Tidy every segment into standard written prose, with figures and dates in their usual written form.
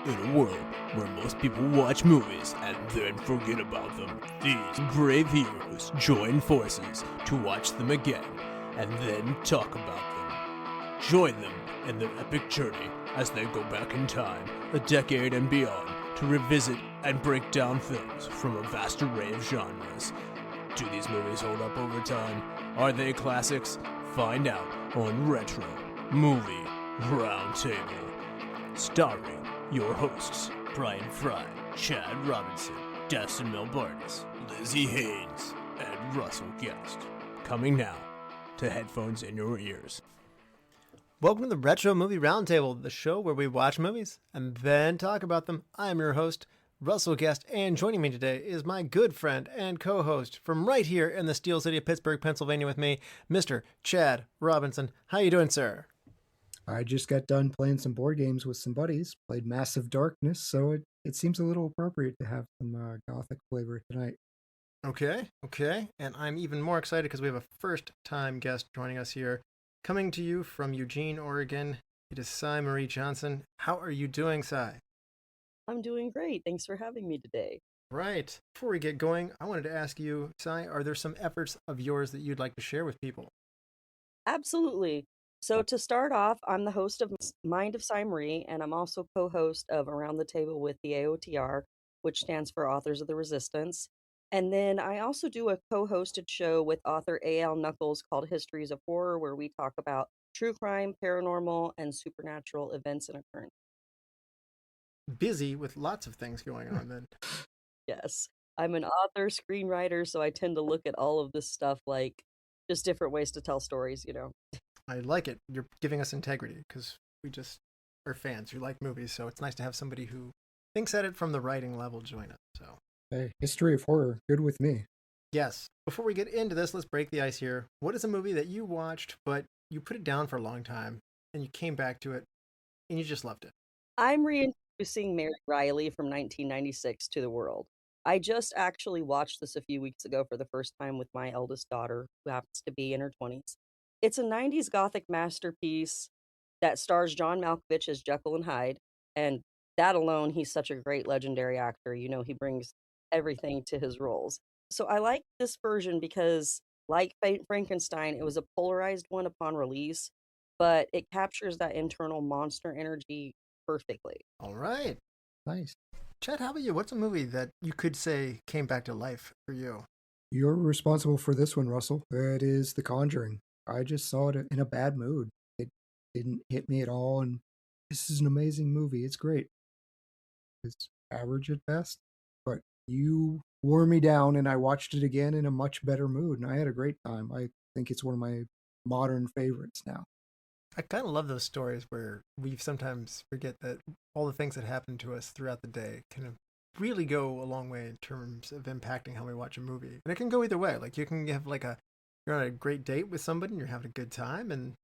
In a world where most people watch movies and then forget about them, these brave heroes join forces to watch them again and then talk about them. Join them in their epic journey as they go back in time, a decade and beyond, to revisit and break down films from a vast array of genres. Do these movies hold up over time? Are they classics? Find out on Retro Movie Roundtable. Starring your hosts, Brian Fry, Chad Robinson, Dustin Melbartis, Lizzie Haynes, and Russell Guest. Coming now to headphones in your ears. Welcome to the Retro Movie Roundtable, the show where we watch movies and then talk about them. I'm your host, Russell Guest, and joining me today is my good friend and co-host from right here in the Steel City of Pittsburgh, Pennsylvania with me, Mr. Chad Robinson. How you doing, sir? I just got done playing some board games with some buddies, played Massive Darkness, so it seems a little appropriate to have some gothic flavor tonight. Okay. And I'm even more excited because we have a first-time guest joining us here. Coming to you from Eugene, Oregon, it is Imrie Johnson. How are you doing, Cy? I'm doing great. Thanks for having me today. Right. Before we get going, I wanted to ask you, Cy, are there some efforts of yours that you'd like to share with people? Absolutely. So to start off, I'm the host of Mind of Imrie, and I'm also co-host of Around the Table with the AOTR, which stands for Authors of the Resistance. And then I also do a co-hosted show with author A.L. Knuckles called Histories of Horror, where we talk about true crime, paranormal, and supernatural events and occurrences. Busy with lots of things going on then. Yes. I'm an author, screenwriter, so I tend to look at all of this stuff like just different ways to tell stories, you know. I like it. You're giving us integrity because we just are fans who like movies, so it's nice to have somebody who thinks at it from the writing level join us. So, Hey, History of Horror, good with me. yes. Before we get into this, let's break the ice here. What is a movie that you watched, but you put it down for a long time, and you came back to it, and you just loved it? I'm reintroducing Mary Riley from 1996 to the world. I just actually watched this a few weeks ago for the first time with my eldest daughter, who happens to be in her 20s. It's a 90s Gothic masterpiece that stars John Malkovich as Jekyll and Hyde, and that alone, he's such a great legendary actor. You know, he brings everything to his roles. So I like this version because, like Frankenstein, it was a polarized one upon release, but it captures that internal monster energy perfectly. All right. Nice. Chad, how about you? What's a movie that you could say came back to life for you? You're responsible for this one, Russell. It is The Conjuring. I just saw it in a bad mood. It didn't hit me at all, and this is an amazing movie. It's great. It's average at best, but you wore me down, and I watched it again in a much better mood, and I had a great time. I think it's one of my modern favorites now. I kind of love those stories where we sometimes forget that all the things that happen to us throughout the day kind of really go a long way in terms of impacting how we watch a movie. And it can go either way. Like you can have you're on a great date with somebody and you're having a good time, and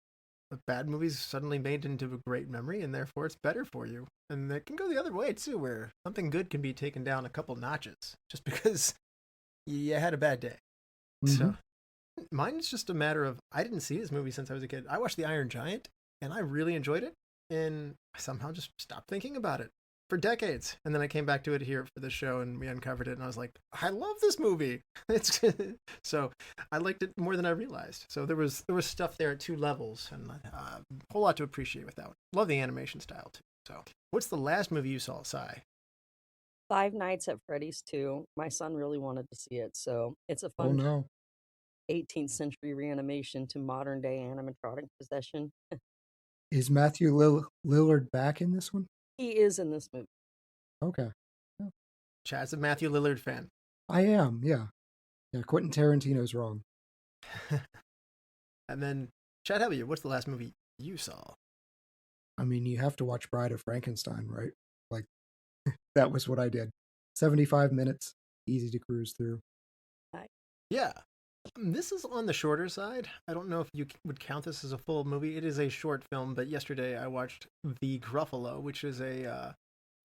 a bad movie's suddenly made into a great memory, and therefore it's better for you. And it can go the other way too, where something good can be taken down a couple notches just because you had a bad day. Mm-hmm. So mine is just a matter of, I didn't see this movie since I was a kid. I watched The Iron Giant, and I really enjoyed it, and I somehow just stopped thinking about it for decades. And then I came back to it here for the show, and we uncovered it, and I was like, I love this movie. It's so I liked it more than I realized. So there was stuff there at two levels, and a whole lot to appreciate with that one. Love the animation style too. So what's the last movie you saw, Cy? Five Nights at Freddy's 2. My son really wanted to see it, so it's a Oh fun no. 18th century reanimation to modern day animatronic possession. Is Matthew Lillard back in this one? He is in this movie. Okay. Chad's a Matthew Lillard fan. I am, yeah. Yeah, Quentin Tarantino's wrong. And then, Chad, how about you? What's the last movie you saw? I mean, you have to watch Bride of Frankenstein, right? Like, that was what I did. 75 minutes, easy to cruise through. Yeah. This is on the shorter side. I don't know if you would count this as a full movie. It is a short film, but yesterday I watched The Gruffalo, which is a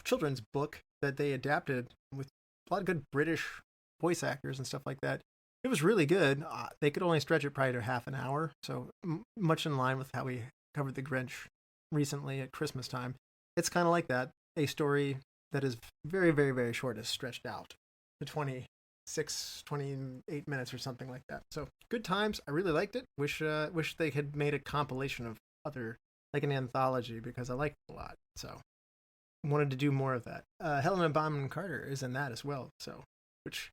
children's book that they adapted with a lot of good British voice actors and stuff like that. It was really good. They could only stretch it probably to half an hour, so much in line with how we covered The Grinch recently at Christmas time. It's kind of like that. a story that is very, very, very short is stretched out to 28 minutes or something like that. So good times. I really liked it. Wish they had made a compilation of other, like an anthology, because I liked it a lot. So wanted to do more of that. Helena Bonham Carter is in that as well. So, which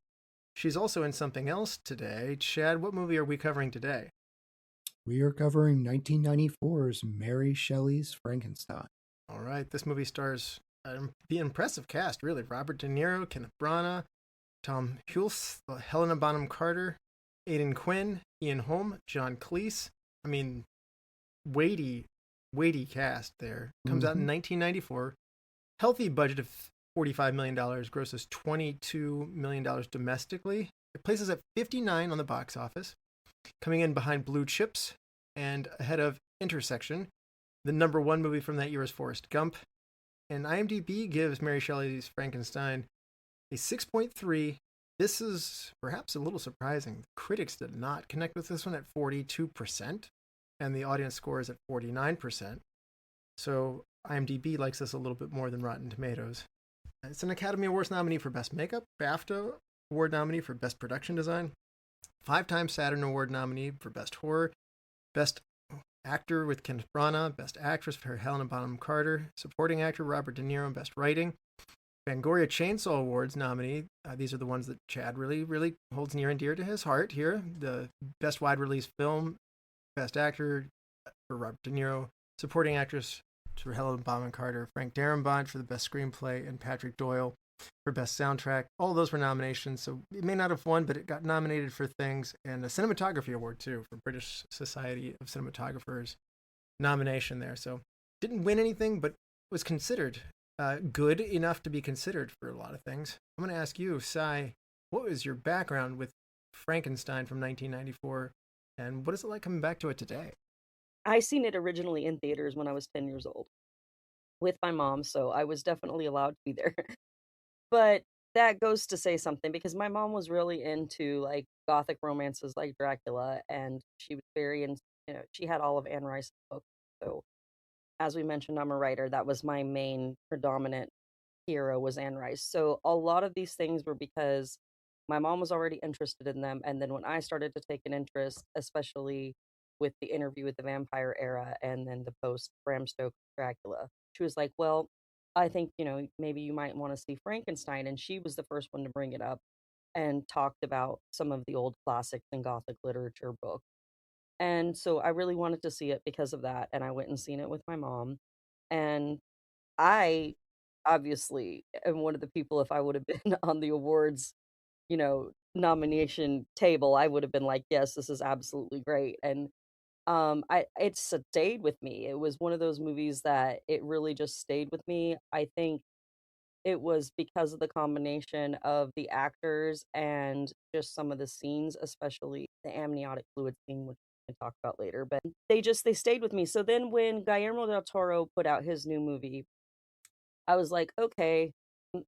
she's also in something else today. Chad, what movie are we covering today? We are covering 1994's Mary Shelley's Frankenstein. All right, this movie stars the impressive cast, really. Robert De Niro, Kenneth Branagh, Tom Hulce, Helena Bonham Carter, Aidan Quinn, Ian Holm, John Cleese. I mean, weighty cast there. Comes out in 1994. Healthy budget of $45 million, grosses $22 million domestically. It places at 59 on the box office, coming in behind Blue Chips and ahead of Intersection. The number one movie from that year is Forrest Gump. And IMDb gives Mary Shelley's Frankenstein a 6.3. This is perhaps a little surprising. Critics did not connect with this one at 42%, and the audience score is at 49%. So IMDb likes this a little bit more than Rotten Tomatoes. It's an Academy Awards nominee for Best Makeup, BAFTA Award nominee for Best Production Design, 5-time Saturn Award nominee for Best Horror, Best Actor with Kenneth Branagh, Best Actress for Helena Bonham Carter, Supporting Actor Robert De Niro, Best Writing, Fangoria Chainsaw Awards nominee. These are the ones that Chad really holds near and dear to his heart here. The Best Wide Release Film, Best Actor for Robert De Niro, Supporting Actress for Helena Bonham Carter, Frank Darabont for the Best Screenplay, and Patrick Doyle for Best Soundtrack. All of those were nominations, so it may not have won, but it got nominated for things, and a Cinematography Award, too, for British Society of Cinematographers nomination there. So didn't win anything, but was considered good enough to be considered for a lot of things. I'm going to ask you, Sai, what was your background with Frankenstein from 1994, and what is it like coming back to it today? I seen it originally in theaters when I was 10 years old with my mom, so I was definitely allowed to be there. But that goes to say something, because my mom was really into like gothic romances like Dracula, and she was she had all of Anne Rice's books. So as we mentioned, I'm a writer. That was my main predominant hero, was Anne Rice. So a lot of these things were because my mom was already interested in them, and then when I started to take an interest, especially with the Interview with the Vampire era and then the post Bram Stoker Dracula, she was like, well, I think, maybe you might want to see Frankenstein. And she was the first one to bring it up and talked about some of the old classics in Gothic literature books. And so I really wanted to see it because of that. And I went and seen it with my mom. And I obviously am one of the people, if I would have been on the awards, nomination table, I would have been like, yes, this is absolutely great. And it stayed with me. It was one of those movies that it really just stayed with me. I think it was because of the combination of the actors and just some of the scenes, especially the amniotic fluid scene, which we can talk about later. But they stayed with me. So then when Guillermo del Toro put out his new movie, I was like, okay,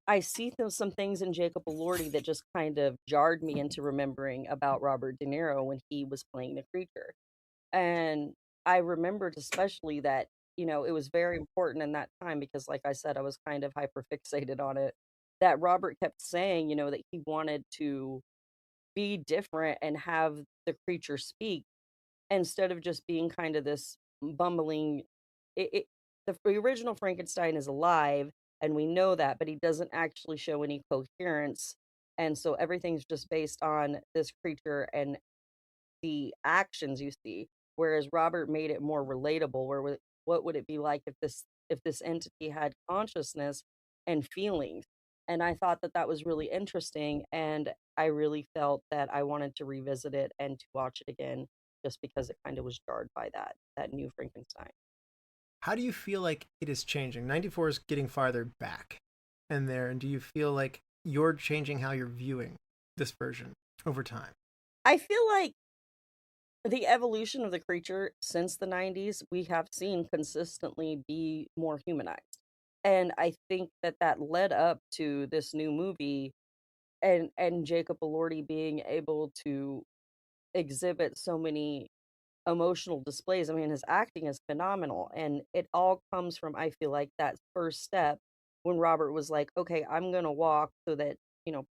I see some things in Jacob Elordi that just kind of jarred me into remembering about Robert De Niro when he was playing the creature. And I remembered especially that, it was very important in that time because, like I said, I was kind of hyper fixated on it, that Robert kept saying, that he wanted to be different and have the creature speak instead of just being kind of this bumbling. The original Frankenstein is alive, and we know that, but he doesn't actually show any coherence. And so everything's just based on this creature and the actions you see, whereas Robert made it more relatable. What would it be like if this entity had consciousness and feelings? And I thought that that was really interesting, and I really felt that I wanted to revisit it and to watch it again, just because it kind of was jarred by that new Frankenstein. How do you feel like it is changing? 94 is getting farther back in there, and do you feel like you're changing how you're viewing this version over time? I feel like the evolution of the creature since the 90s, we have seen consistently be more humanized. And I think that led up to this new movie, and Jacob Elordi being able to exhibit so many emotional displays. I mean, his acting is phenomenal, and it all comes from, I feel like, that first step when Robert was like, okay, I'm going to walk so that,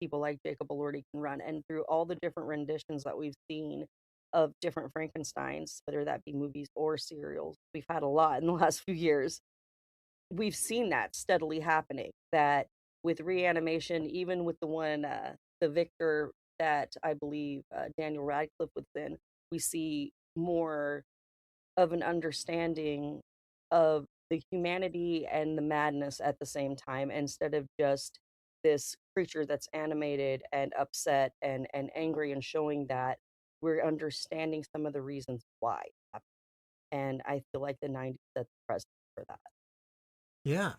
people like Jacob Elordi can run. And through all the different renditions that we've seen of different Frankensteins, whether that be movies or serials, we've had a lot in the last few years. We've seen that steadily happening, that with reanimation, even with the Victor that I believe Daniel Radcliffe was in, we see more of an understanding of the humanity and the madness at the same time, instead of just this creature that's animated and upset and angry, and showing that we're understanding some of the reasons why. And I feel like the 90s set the precedent for that. Yeah.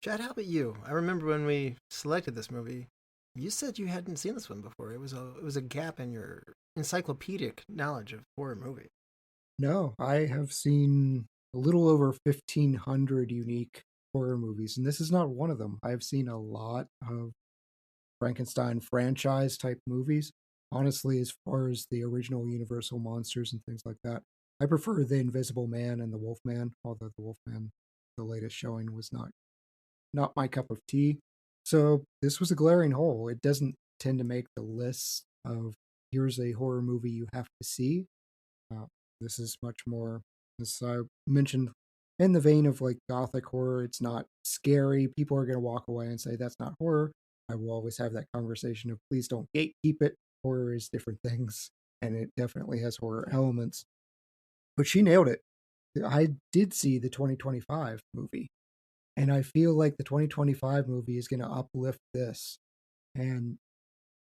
Chad, how about you? I remember when we selected this movie, you said you hadn't seen this one before. It was a gap in your encyclopedic knowledge of horror movies. No, I have seen a little over 1,500 unique horror movies, and this is not one of them. I've seen a lot of Frankenstein franchise type movies. Honestly, as far as the original Universal monsters and things like that, I prefer The Invisible Man and The Wolfman, although The Wolfman, the latest showing, was not my cup of tea. So this was a glaring hole. It doesn't tend to make the list of here's a horror movie you have to see. This is much more, as I mentioned, in the vein of like gothic horror. It's not scary. People are going to walk away and say that's not horror. I will always have that conversation of please don't gatekeep it. Horror is different things, and it definitely has horror elements. But she nailed it. I did see the 2025 movie, and I feel like the 2025 movie is going to uplift this. And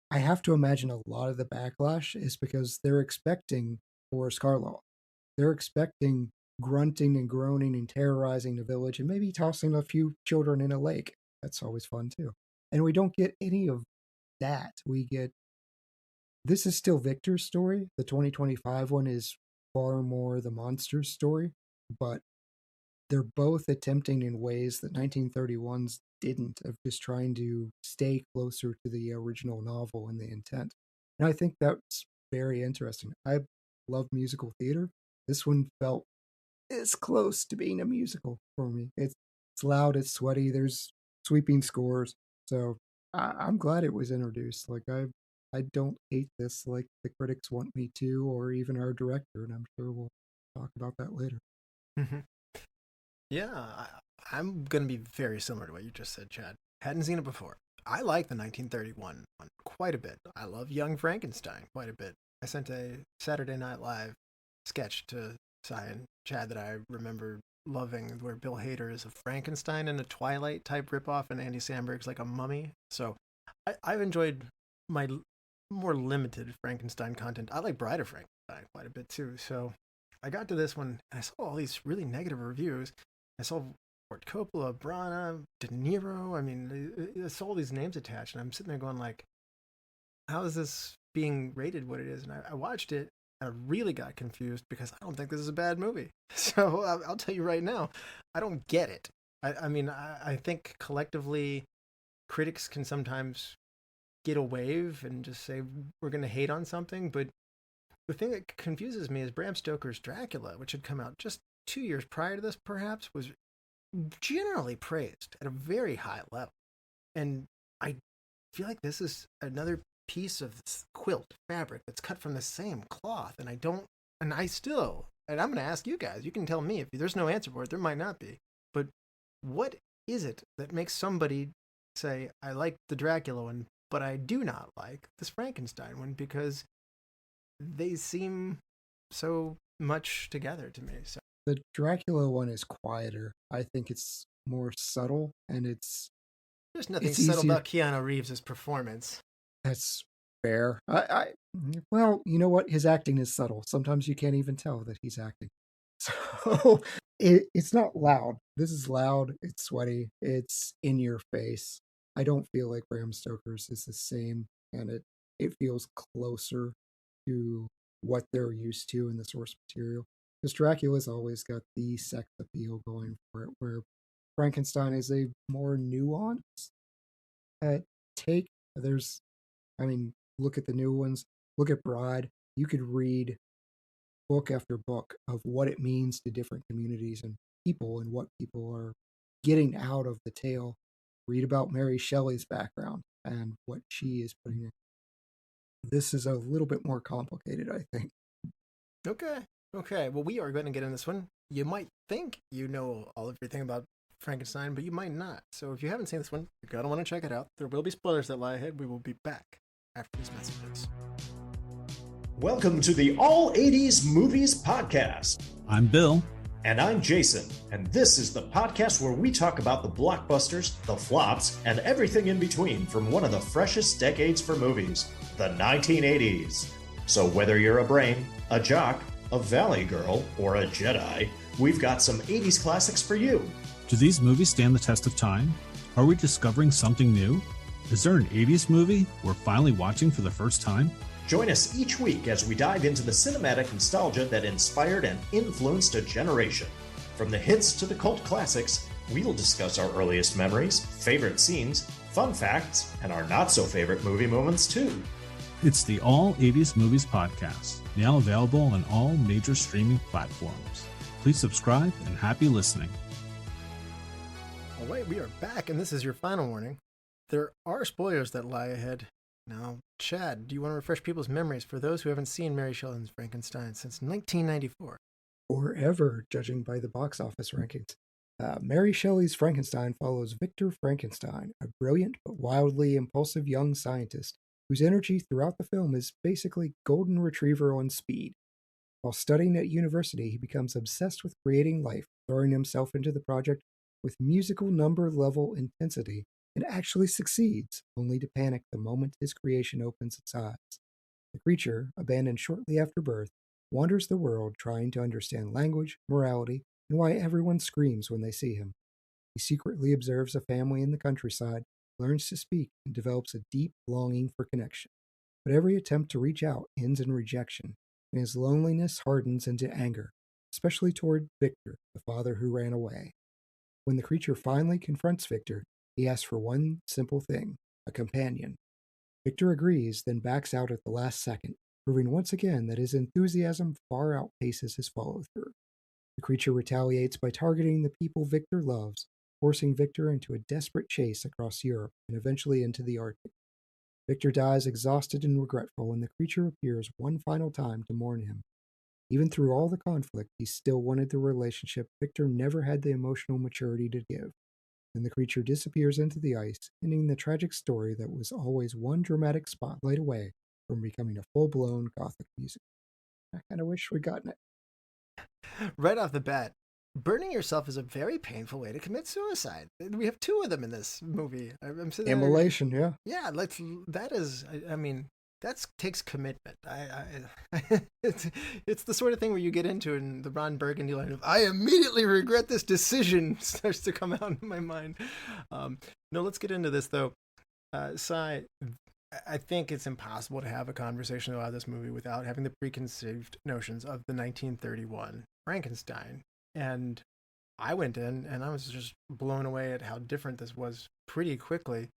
I have to imagine a lot of the backlash is because they're expecting Boris Karloff. They're expecting grunting and groaning and terrorizing the village and maybe tossing a few children in a lake. That's always fun too. And we don't get any of that. This is still Victor's story. The 2025 one is far more the monster's story, but they're both attempting in ways that 1931's didn't, of just trying to stay closer to the original novel and the intent. And I think that's very interesting. I love musical theater. This one felt as close to being a musical for me. It's loud, it's sweaty, there's sweeping scores. So I'm glad it was introduced. Like I don't hate this like the critics want me to, or even our director, and I'm sure we'll talk about that later. Mm-hmm. Yeah, I'm going to be very similar to what you just said, Chad. Hadn't seen it before. I like the 1931 one quite a bit. I love Young Frankenstein quite a bit. I sent a Saturday Night Live sketch to Cy and Chad that I remember loving, where Bill Hader is a Frankenstein in a Twilight type ripoff, and Andy Samberg's like a mummy. So I've enjoyed my more limited Frankenstein content. I like Bride of Frankenstein quite a bit too. So I got to this one and I saw all these really negative reviews. I saw Ford Coppola, Branagh, De Niro. I mean, I saw all these names attached, and I'm sitting there going like, how is this being rated what it is? And I watched it. I really got confused because I don't think this is a bad movie. So I'll tell you right now, I don't get it. I think collectively critics can sometimes get a wave and just say we're going to hate on something. But the thing that confuses me is Bram Stoker's Dracula, which had come out just 2 years prior to this, perhaps, was generally praised at a very high level. And I feel like this is another piece of quilt fabric that's cut from the same cloth. And I'm going to ask you guys, you can tell me if there's no answer for it, there might not be. But what is it that makes somebody say, I like the Dracula one, but I do not like this Frankenstein one? Because they seem so much together to me. So The Dracula one is quieter. I think it's more subtle, and there's nothing it's subtle easier. about Keanu Reeves' performance. That's fair. Well, you know what? His acting is subtle. Sometimes you can't even tell that he's acting. So it's not loud. This is loud. It's sweaty. It's in your face. I don't feel like Bram Stoker's is the same, and it feels closer to what they're used to in the source material. Because Dracula's always got the sex appeal going for it, where Frankenstein is a more nuanced take. Look at the new ones. Look at Bride. You could read book after book of what it means to different communities and people, and what people are getting out of the tale. read about Mary Shelley's background and what she is putting in. This is a little bit more complicated, I think. Okay. Well, we are going to get in this one. You might think you know everything about Frankenstein, but you might not. So if you haven't seen this one, you're going to want to check it out. There will be spoilers that lie ahead. We will be back after these messages. Welcome to the All 80s Movies Podcast. I'm Bill. And I'm Jason. And this is the podcast where we talk about the blockbusters, the flops, and everything in between from one of the freshest decades for movies, the 1980s. So whether you're a brain, a jock, a valley girl, or a Jedi, we've got some 80s classics for you. Do these movies stand the test of time? Are we discovering something new? Is there an 80s movie we're finally watching for the first time? Join us each week as we dive into the cinematic nostalgia that inspired and influenced a generation. From the hits to the cult classics, we'll discuss our earliest memories, favorite scenes, fun facts, and our not-so-favorite movie moments, too. It's the All 80s Movies Podcast, now available on all major streaming platforms. Please subscribe and happy listening. All right, we are back, and this is your final warning. There are spoilers that lie ahead. Now, Chad, do you want to refresh people's memories for those who haven't seen Mary Shelley's Frankenstein since 1994? Or ever, judging by the box office rankings. Mary Shelley's Frankenstein follows Victor Frankenstein, a brilliant but wildly impulsive young scientist whose energy throughout the film is basically golden retriever on speed. While studying at university, he becomes obsessed with creating life, throwing himself into the project with musical number level intensity, and actually succeeds, only to panic the moment his creation opens its eyes. The creature, abandoned shortly after birth, wanders the world trying to understand language, morality, and why everyone screams when they see him. He secretly observes a family in the countryside, learns to speak, and develops a deep longing for connection. But every attempt to reach out ends in rejection, and his loneliness hardens into anger, especially toward Victor, the father who ran away. When the creature finally confronts Victor, he asks for one simple thing, a companion. Victor agrees, then backs out at the last second, proving once again that his enthusiasm far outpaces his follow-through. The creature retaliates by targeting the people Victor loves, forcing Victor into a desperate chase across Europe and eventually into the Arctic. Victor dies exhausted and regretful, and the creature appears one final time to mourn him. Even through all the conflict, he still wanted the relationship Victor never had the emotional maturity to give. Then the creature disappears into the ice, ending the tragic story that was always one dramatic spotlight away from becoming a full-blown Gothic musical. I kind of wish we'd gotten it. Right off the bat, burning yourself is a very painful way to commit suicide. We have two of them in this movie. I'm sitting there, Immolation, yeah. Yeah, that is, I mean, that takes commitment. It's the sort of thing where you get into and the Ron Burgundy line of "I immediately regret this decision" starts to come out in my mind. No, let's get into this though. Sai, I think it's impossible to have a conversation about this movie without having the preconceived notions of the 1931 Frankenstein. And I went in and I was just blown away at how different this was pretty quickly.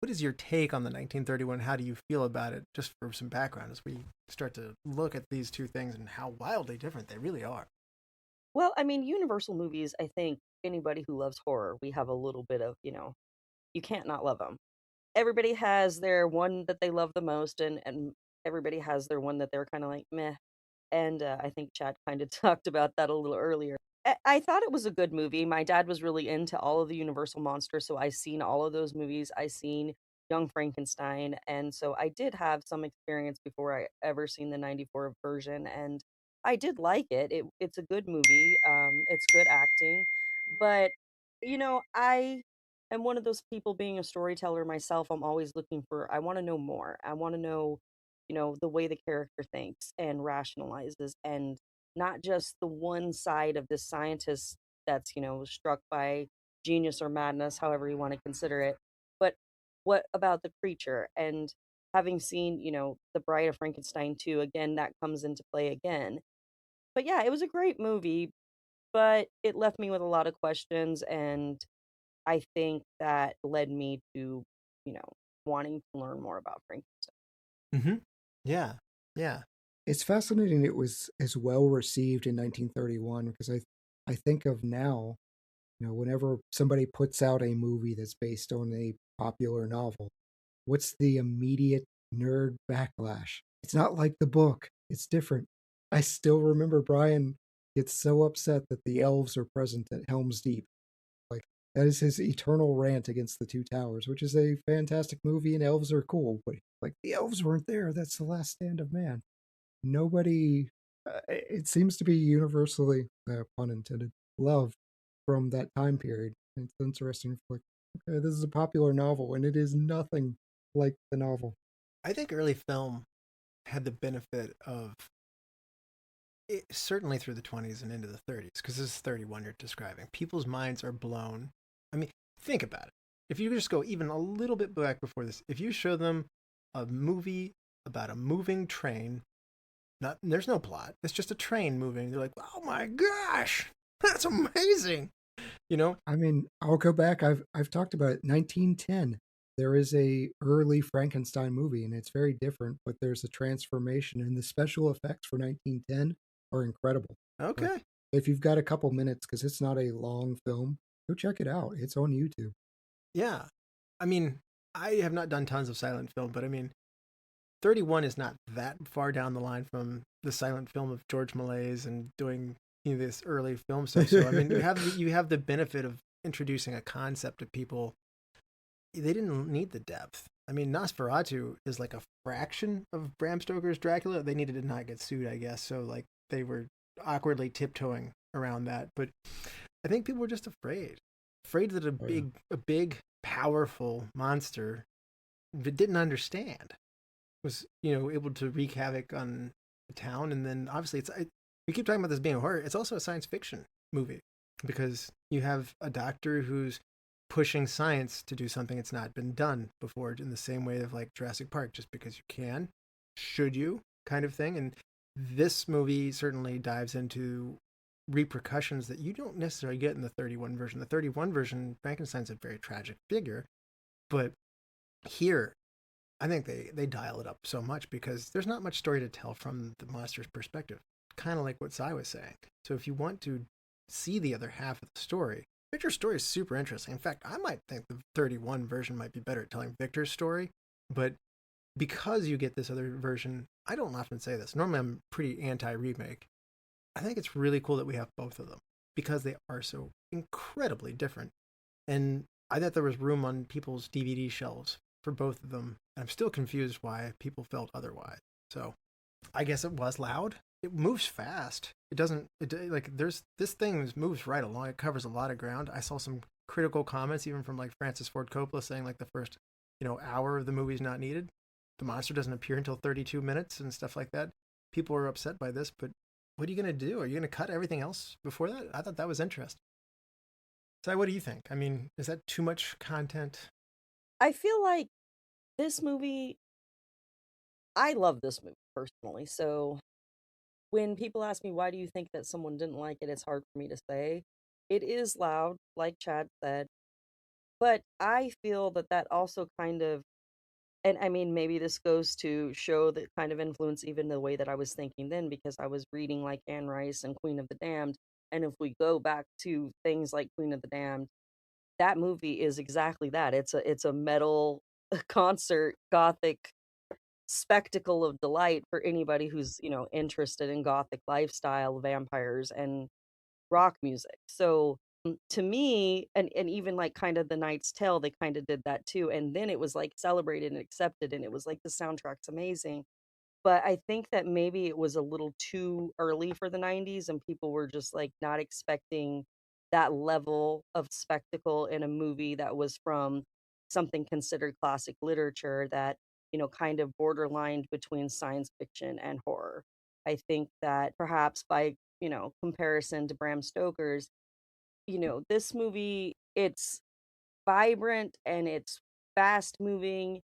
What is your take on the 1931? How do you feel about it? Just for some background as we start to look at these two things and how wildly different they really are. Well, I mean, Universal movies, I think anybody who loves horror, we have a little bit of, you can't not love them. Everybody has their one that they love the most, and everybody has their one that they're kind of like, meh. And I think Chad kind of talked about that a little earlier. I thought it was a good movie. My dad was really into all of the Universal monsters, so I seen all of those movies. I seen Young Frankenstein, and so I did have some experience before I ever seen the 94 version, and I did like it. It's a good movie. It's good acting, but I am one of those people, being a storyteller myself. I'm always looking for, I want to know more. I want to know, the way the character thinks and rationalizes, and not just the one side of this scientist that's, struck by genius or madness, however you want to consider it, but what about the creature? And having seen, The Bride of Frankenstein 2, again, that comes into play again. But yeah, it was a great movie, but it left me with a lot of questions, and I think that led me to, wanting to learn more about Frankenstein. Mm-hmm. Yeah. It's fascinating it was as well received in 1931 because I think of now Whenever somebody puts out a movie that's based on a popular novel, what's the immediate nerd backlash? It's not like the book. It's different. I still remember Brian gets so upset that the elves are present at Helm's Deep. Like, that is his eternal rant against the Two Towers, which is a fantastic movie, and elves are cool. But like, the elves weren't there. That's the last stand of man. Nobody. It seems to be universally, pun intended, loved from that time period. And it's interesting. Like, okay, this is a popular novel, and it is nothing like the novel. I think early film had the benefit of it, certainly through the 20s and into the 30s, because this is 31 you're describing. People's minds are blown. I mean, think about it. If you just go even a little bit back before this, if you show them a movie about a moving train, there's no plot. It's just a train moving. They're like, oh my gosh, that's amazing. I mean, I'll go back. I've talked about it. 1910. There is a early Frankenstein movie, and it's very different, but there's a transformation, and the special effects for 1910 are incredible. Okay. Like, if you've got a couple minutes, because it's not a long film, go check it out. It's on YouTube. Yeah. I mean, I have not done tons of silent film, but I mean, 31 is not that far down the line from the silent film of George Méliès and doing this early film stuff. So I mean, you have the benefit of introducing a concept to people. They didn't need the depth. I mean, Nosferatu is like a fraction of Bram Stoker's Dracula. They needed to not get sued, I guess. So like they were awkwardly tiptoeing around that. But I think people were just afraid that a big, powerful monster that didn't understand was, able to wreak havoc on the town. And then obviously we keep talking about this being a horror. It's also a science fiction movie because you have a doctor who's pushing science to do something that's not been done before, in the same way of like Jurassic Park, just because you can, should you, kind of thing. And this movie certainly dives into repercussions that you don't necessarily get in the 31 version. The 31 version, Frankenstein's a very tragic figure, but here, I think they dial it up so much because there's not much story to tell from the monster's perspective, kind of like what Cy was saying. So if you want to see the other half of the story, Victor's story is super interesting. In fact, I might think the 31 version might be better at telling Victor's story, but because you get this other version, I don't often say this. Normally I'm pretty anti-remake. I think it's really cool that we have both of them because they are so incredibly different. And I thought there was room on people's DVD shelves for both of them. And I'm still confused why people felt otherwise. So I guess it was loud. It moves fast. This thing moves right along. It covers a lot of ground. I saw some critical comments even from like Francis Ford Coppola saying like the first, hour of the movie is not needed. The monster doesn't appear until 32 minutes and stuff like that. People were upset by this, but what are you going to do? Are you going to cut everything else before that? I thought that was interesting. So what do you think? I mean, is that too much content? I feel like this movie, I love this movie personally. So when people ask me, why do you think that someone didn't like it? It's hard for me to say. It is loud, like Chad said, but I feel that also kind of, and I mean, maybe this goes to show that kind of influence even the way that I was thinking then, because I was reading like Anne Rice and Queen of the Damned. And if we go back to things like Queen of the Damned, that movie is exactly that. It's a metal concert, gothic spectacle of delight for anybody who's, interested in gothic lifestyle, vampires, and rock music. So to me, and even like kind of The Knight's Tale, they kind of did that too. And then it was like celebrated and accepted, and it was like the soundtrack's amazing. But I think that maybe it was a little too early for the 90s, and people were just like not expecting that level of spectacle in a movie that was from something considered classic literature that, kind of borderlined between science fiction and horror. I think that perhaps by, comparison to Bram Stoker's, this movie, it's vibrant and it's fast moving,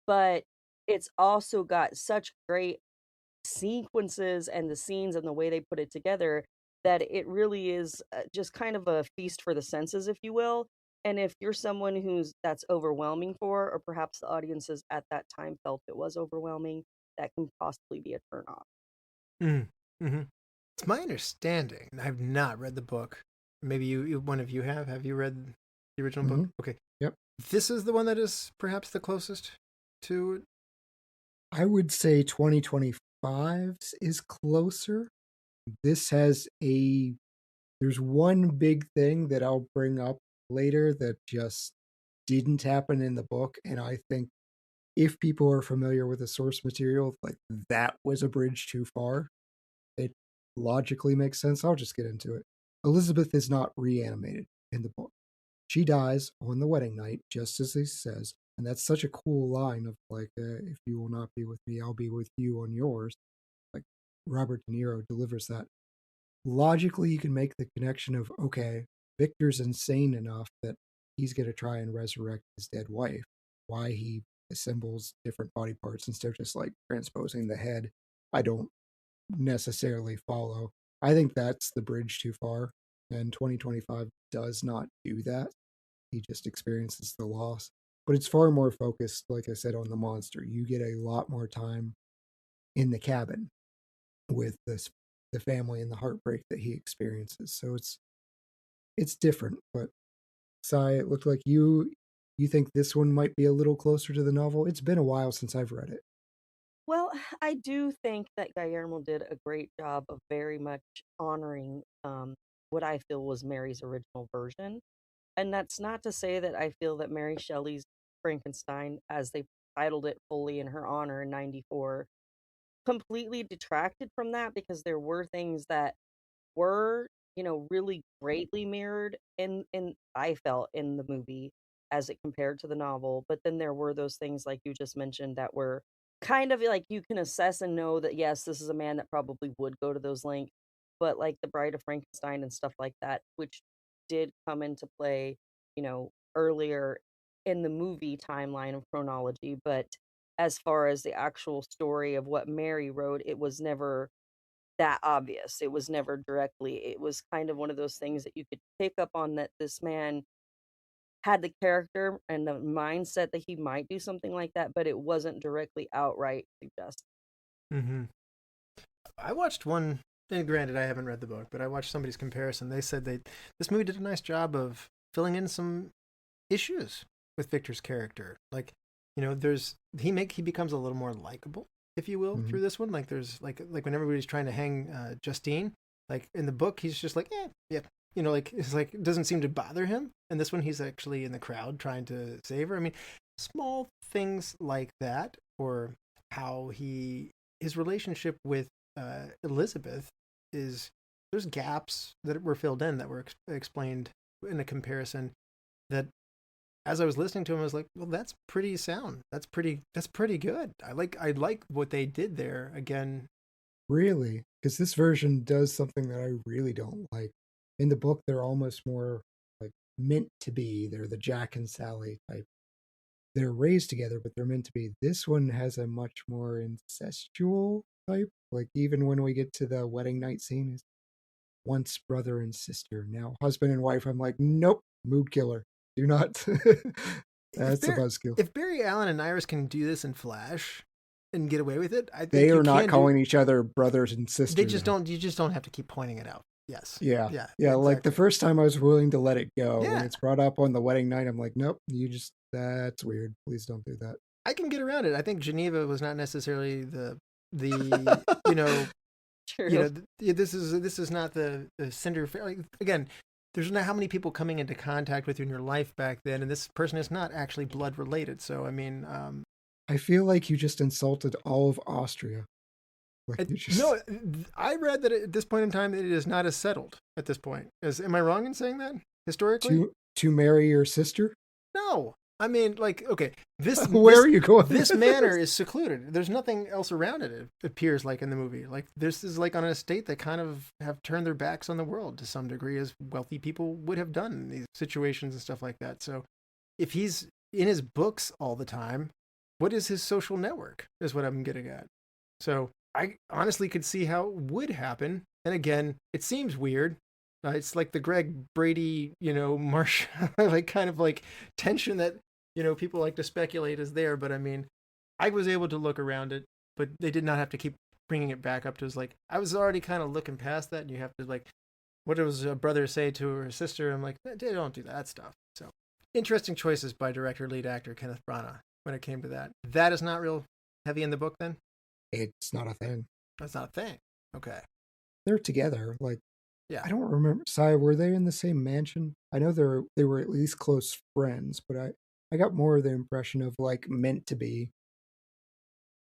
but it's also got such great sequences and the scenes and the way they put it together that it really is just kind of a feast for the senses, if you will. And if you're someone that's overwhelming for, or perhaps the audiences at that time felt it was overwhelming, that can possibly be a turnoff. Mm-hmm. It's my understanding, and I've not read the book. maybe one of you have you read the original book? Okay. Yep. This is the one that is perhaps the closest to. I would say 2025's is closer. This has there's one big thing that I'll bring up later that just didn't happen in the book, and I think if people are familiar with the source material, like that was a bridge too far. It logically makes sense. I'll just get into it. Elizabeth is not reanimated in the book. She dies on the wedding night, just as he says, and that's such a cool line of like, if you will not be with me, I'll be with you on yours. Like Robert De Niro delivers that. Logically, you can make the connection of, okay, Victor's insane enough that he's going to try and resurrect his dead wife. Why he assembles different body parts instead of just like transposing the head, I don't necessarily follow. I think that's the bridge too far, and 2025 does not do that. He just experiences the loss, but it's far more focused, like I said, on the monster. You get a lot more time in the cabin with the family and the heartbreak that he experiences. So it's different. But Sai, it looked like you think this one might be a little closer to the novel. It's been a while since I've read it. Well, I do think that Guillermo did a great job of very much honoring what I feel was Mary's original version. And that's not to say that I feel that Mary Shelley's Frankenstein, as they titled it fully in her honor in 94, completely detracted from that, because there were things that were, really greatly mirrored in I felt in the movie as it compared to the novel. But then there were those things like you just mentioned that were kind of like you can assess and know that yes, this is a man that probably would go to those lengths. But like the Bride of Frankenstein and stuff like that, which did come into play, earlier in the movie timeline of chronology. But as far as the actual story of what Mary wrote, it was never that obvious. It was never directly. It was kind of one of those things that you could pick up on, that this man had the character and the mindset that he might do something like that, but it wasn't directly outright suggested. Mm-hmm. I watched one, and granted I haven't read the book, but I watched somebody's comparison. They said this movie did a nice job of filling in some issues with Victor's character. Like, he becomes a little more likable, if you will, through this one. Like there's like when everybody's trying to hang Justine, like in the book he's just like, yeah, like it's like it doesn't seem to bother him. And this one he's actually in the crowd trying to save her. I mean, small things like that, or how his relationship with Elizabeth there's gaps that were filled in that were explained in a comparison that, as I was listening to him, I was like, well, that's pretty sound. That's pretty good. I like what they did there again. Really? Because this version does something that I really don't like. In the book, they're almost more like meant to be. They're the Jack and Sally type. They're raised together, but they're meant to be. This one has a much more incestual type. Like even when we get to the wedding night scene, is once brother and sister, now husband and wife. I'm like, nope, mood killer. Do not. That's a buzzkill. If Barry Allen and Iris can do this in Flash and get away with it, I think they are not calling each other brothers and sisters. They just don't. You just don't have to keep pointing it out. Yes. Yeah. Exactly. Like the first time I was willing to let it go. Yeah. When it's brought up on the wedding night, I'm like, nope. That's weird. Please don't do that. I can get around it. I think Geneva was not necessarily the True. This is not the cinder. Like, again, there's not how many people coming into contact with you in your life back then, and this person is not actually blood related. So I mean, I feel like you just insulted all of Austria. No, I read that at this point in time, it is not as settled at this point. Am I wrong in saying that historically? To marry your sister? No. I mean, like, okay, are you going? This manor is secluded. There's nothing else around it. It appears like in the movie, like this is like on an estate that kind of have turned their backs on the world to some degree, as wealthy people would have done in these situations and stuff like that. So, if he's in his books all the time, what is his social network? Is what I'm getting at. So, I honestly could see how it would happen. And again, it seems weird. It's like the Greg Brady, Marsh, like kind of like tension that, people like to speculate is there. But I mean, I was able to look around it, but they did not have to keep bringing it back up to like, I was already kind of looking past that. And you have to like what does a brother say to her sister? I'm like, they don't do that stuff. So interesting choices by director, lead actor Kenneth Branagh when it came to that. That is not real heavy in the book then? It's not a thing. That's not a thing. Okay. They're together. Like, Yeah. I don't remember. Sai, were they in the same mansion? I know they were at least close friends, but I got more of the impression of like meant to be.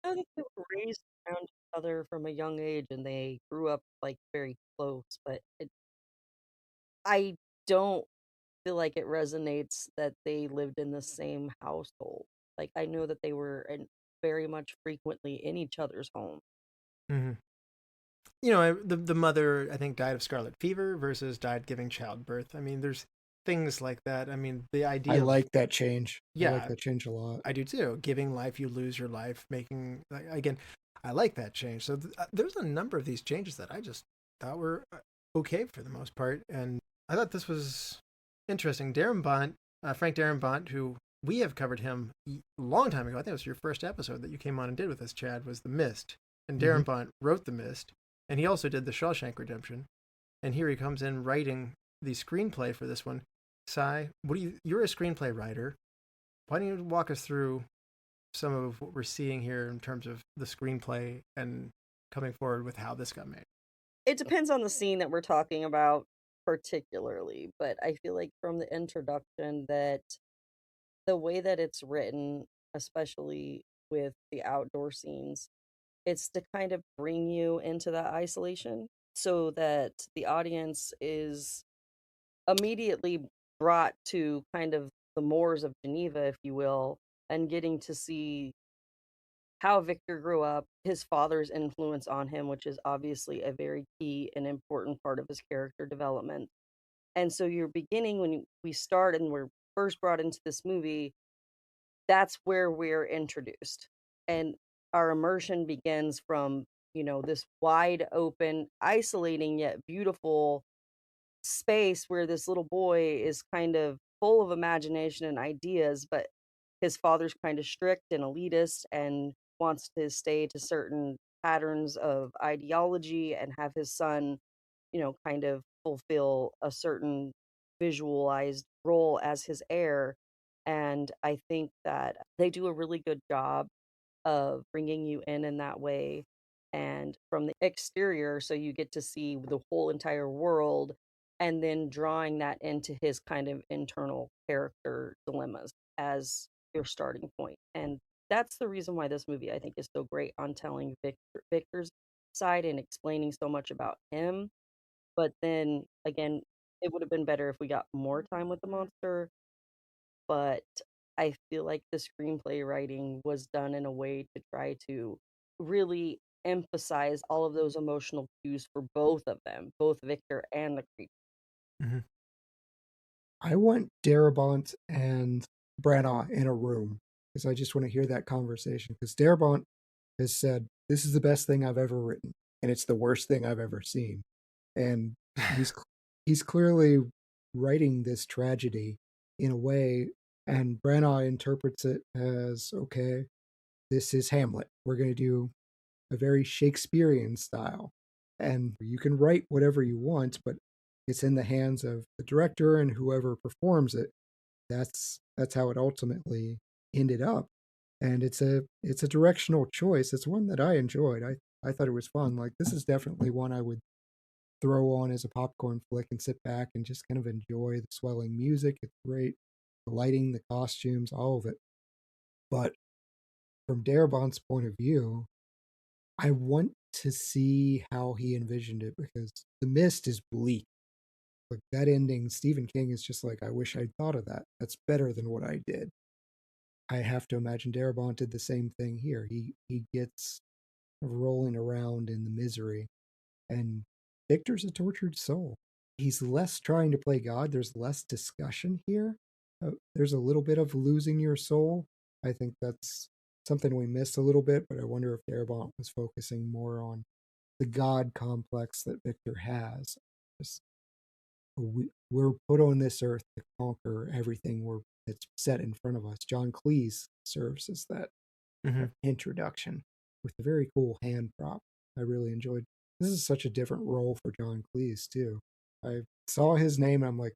I think they were raised around each other from a young age and they grew up like very close, but I don't feel like it resonates that they lived in the same household. Like I know that they were very much frequently in each other's home. Mm-hmm. You know, the mother, I think, died of scarlet fever versus died giving childbirth. I mean, there's things like that. I mean, the idea I like that change. Yeah, I like that change a lot. I do too. Giving life, you lose your life. Making, again, I like that change. So there's a number of these changes that I just thought were okay for the most part. And I thought this was interesting. Frank Darabont, who we have covered him a long time ago. I think it was your first episode that you came on and did with us, Chad, was The Mist. And Darabont wrote The Mist. And he also did The Shawshank Redemption. And here he comes in writing the screenplay for this one. Sai, you're a screenplay writer. Why don't you walk us through some of what we're seeing here in terms of the screenplay and coming forward with how this got made? It depends on the scene that we're talking about particularly, but I feel like from the introduction that the way that it's written, especially with the outdoor scenes, it's to kind of bring you into that isolation so that the audience is immediately brought to kind of the moors of Geneva, if you will, and getting to see how Victor grew up, his father's influence on him, which is obviously a very key and important part of his character development. And so you're beginning when we start and we're first brought into this movie, that's where we're introduced. And our immersion begins from, this wide open, isolating yet beautiful space where this little boy is kind of full of imagination and ideas, but his father's kind of strict and elitist and wants to stay to certain patterns of ideology and have his son, kind of fulfill a certain visualized role as his heir. And I think that they do a really good job of bringing you in that way and from the exterior so you get to see the whole entire world and then drawing that into his kind of internal character dilemmas as your starting point. And that's the reason why this movie I think is so great on telling Victor's side and explaining so much about him. But then again, it would have been better if we got more time with the monster, but I feel like the screenplay writing was done in a way to try to really emphasize all of those emotional cues for both of them, both Victor and the creature. Mm-hmm. I want Darabont and Branagh in a room because I just want to hear that conversation. Because Darabont has said, "This is the best thing I've ever written, and it's the worst thing I've ever seen." And he's clearly writing this tragedy in a way, and Branagh interprets it as, okay, this is Hamlet. We're going to do a very Shakespearean style, and you can write whatever you want, but it's in the hands of the director and whoever performs it. That's how it ultimately ended up, and it's a directional choice. It's one that I enjoyed. I thought it was fun. Like, this is definitely one I would throw on as a popcorn flick and sit back and just kind of enjoy the swelling music. It's great, the lighting, the costumes, all of it. But from Darabont's point of view, I want to see how he envisioned it because The Mist is bleak. Like, that ending, Stephen King is just like, I wish I'd thought of that. That's better than what I did. I have to imagine Darabont did the same thing here. He gets rolling around in the misery, and Victor's a tortured soul. He's less trying to play God. There's less discussion here. There's a little bit of losing your soul. I think that's something we missed a little bit, but I wonder if Darabont was focusing more on the God complex that Victor has. Just, we're put on this earth to conquer everything that's set in front of us. John Cleese serves as that introduction with a very cool hand prop. I really enjoyed. This is such a different role for John Cleese too. I saw his name and I'm like,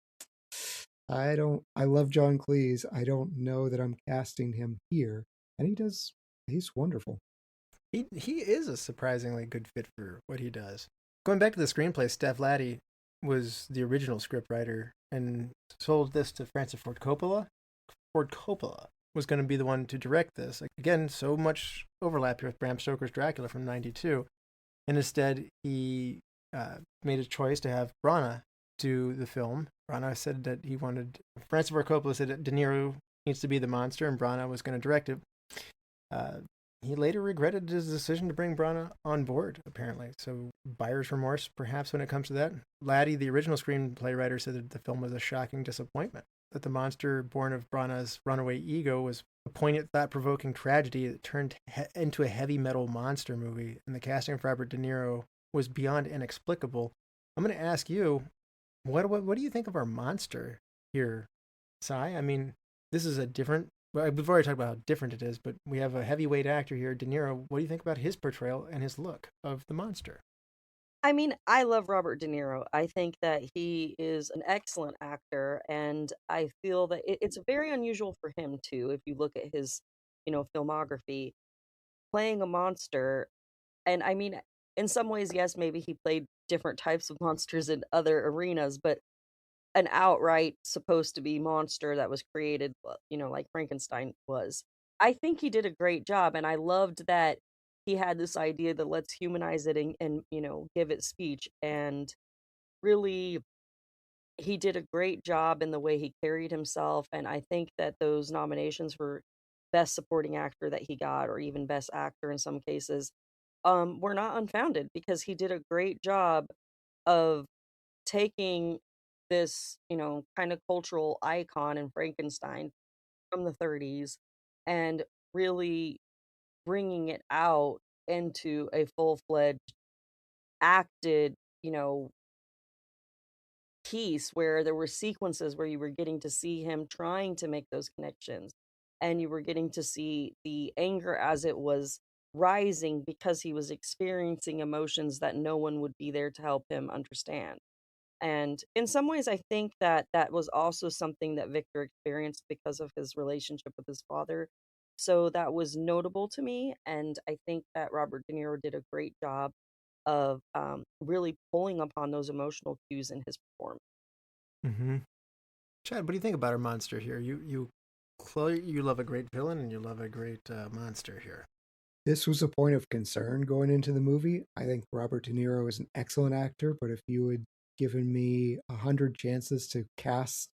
I love John Cleese. I don't know that I'm casting him here. And he's wonderful. He is a surprisingly good fit for what he does. Going back to the screenplay, Steph Laddie was the original scriptwriter and sold this to Francis Ford Coppola. Ford Coppola was going to be the one to direct this. Again, so much overlap here with Bram Stoker's Dracula from '92. And instead, he made a choice to have Branagh do the film. Branagh said that Francis Ford Coppola said that De Niro needs to be the monster, and Branagh was going to direct it. He later regretted his decision to bring Branagh on board, apparently. So buyer's remorse, perhaps, when it comes to that. Laddie, the original screenplay writer, said that the film was a shocking disappointment, that the monster born of Branagh's runaway ego was a poignant, thought-provoking tragedy that turned into a heavy metal monster movie, and the casting of Robert De Niro was beyond inexplicable. I'm going to ask you, what do you think of our monster here, Sai? I mean, this is a different... We've already talked about how different it is, but we have a heavyweight actor here, De Niro. What do you think about his portrayal and his look of the monster? I mean, I love Robert De Niro. I think that he is an excellent actor, and I feel that it's very unusual for him too. If you look at his, filmography, playing a monster, and I mean, in some ways, yes, maybe he played different types of monsters in other arenas, but an outright supposed to be monster that was created, like Frankenstein was. I think he did a great job, and I loved that he had this idea that let's humanize it and give it speech. And really, he did a great job in the way he carried himself. And I think that those nominations for best supporting actor that he got, or even best actor in some cases, were not unfounded, because he did a great job of taking this, kind of cultural icon in Frankenstein from the 30s and really bringing it out into a full-fledged acted, piece, where there were sequences where you were getting to see him trying to make those connections, and you were getting to see the anger as it was rising because he was experiencing emotions that no one would be there to help him understand. And in some ways, I think that that was also something that Victor experienced because of his relationship with his father. So that was notable to me. And I think that Robert De Niro did a great job of really pulling upon those emotional cues in his performance. Mm-hmm. Chad, what do you think about our monster here? You love a great villain and you love a great monster here. This was a point of concern going into the movie. I think Robert De Niro is an excellent actor, but if you had given me 100 chances to cast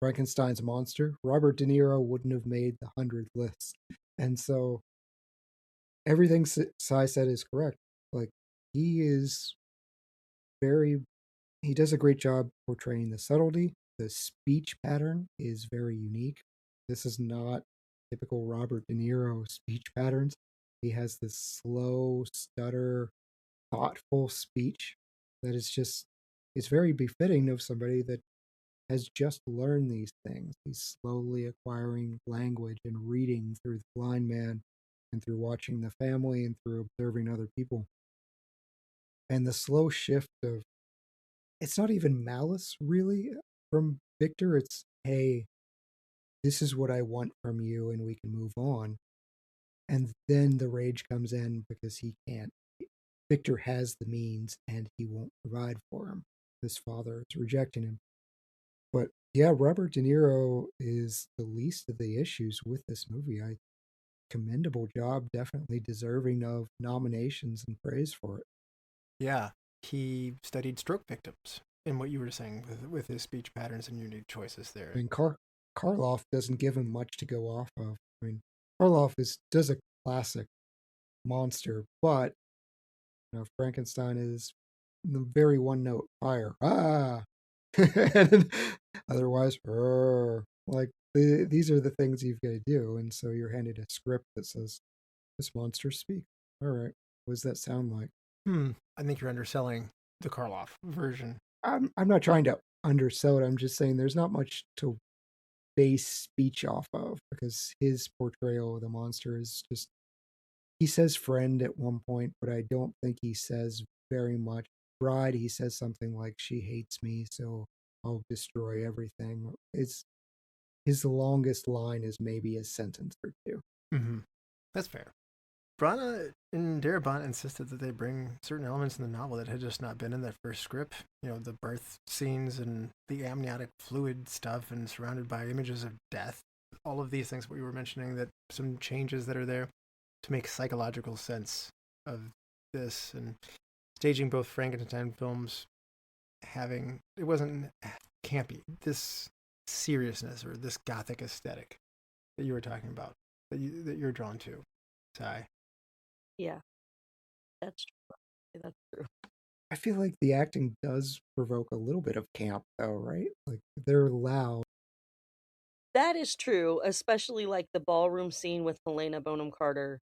Frankenstein's monster, Robert De Niro wouldn't have made the 100th list. And so everything Sai said is correct. Like, he does a great job portraying the subtlety. The speech pattern is very unique. This is not typical Robert De Niro speech patterns. He has this slow, stutter, thoughtful speech that is very befitting of somebody that has just learned these things. He's slowly acquiring language and reading through The Blind Man and through watching the family and through observing other people. And the slow shift of, it's not even malice really from Victor. It's, hey, this is what I want from you and we can move on. And then the rage comes in because he can't. Victor has the means and he won't provide for him. His father is rejecting him. But yeah, Robert De Niro is the least of the issues with this movie. Commendable job, definitely deserving of nominations and praise for it. Yeah, he studied stroke victims in what you were saying with his speech patterns and unique choices there. I mean, Karloff doesn't give him much to go off of. I mean, Karloff does a classic monster, but Frankenstein is the very one note fire. Ah, and otherwise, like these are the things you've got to do, and so you're handed a script that says this monster speaks. All right, what does that sound like? I think you're underselling the Karloff version. I'm not trying to undersell it. I'm just saying there's not much to base speech off of, because his portrayal of the monster is just, he says friend at one point, but I don't think he says very much bride, he says something like, "She hates me, so I'll destroy everything." It's his longest line is maybe a sentence or two. Mm-hmm. That's fair. Branagh and Darabont insisted that they bring certain elements in the novel that had just not been in that first script. You know, the birth scenes and the amniotic fluid stuff, and surrounded by images of death. All of these things we were mentioning, that some changes that are there to make psychological sense of this, and staging both Frankenstein films, it wasn't campy, this seriousness or this gothic aesthetic that you were talking about, that you're drawn to, Ty. Yeah, that's true. That's true. I feel like the acting does provoke a little bit of camp, though, right? Like, they're loud. That is true, especially like the ballroom scene with Helena Bonham Carter.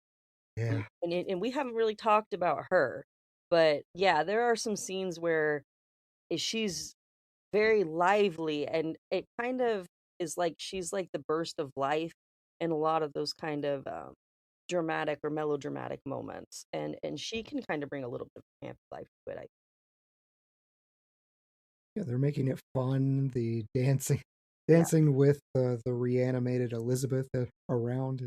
Yeah. And we haven't really talked about her, but yeah, there are some scenes where she's very lively, and it kind of is like she's like the burst of life in a lot of those kind of dramatic or melodramatic moments, and she can kind of bring a little bit of camp life to it. Yeah, they're making it fun. The dancing Yeah. with the reanimated Elizabeth around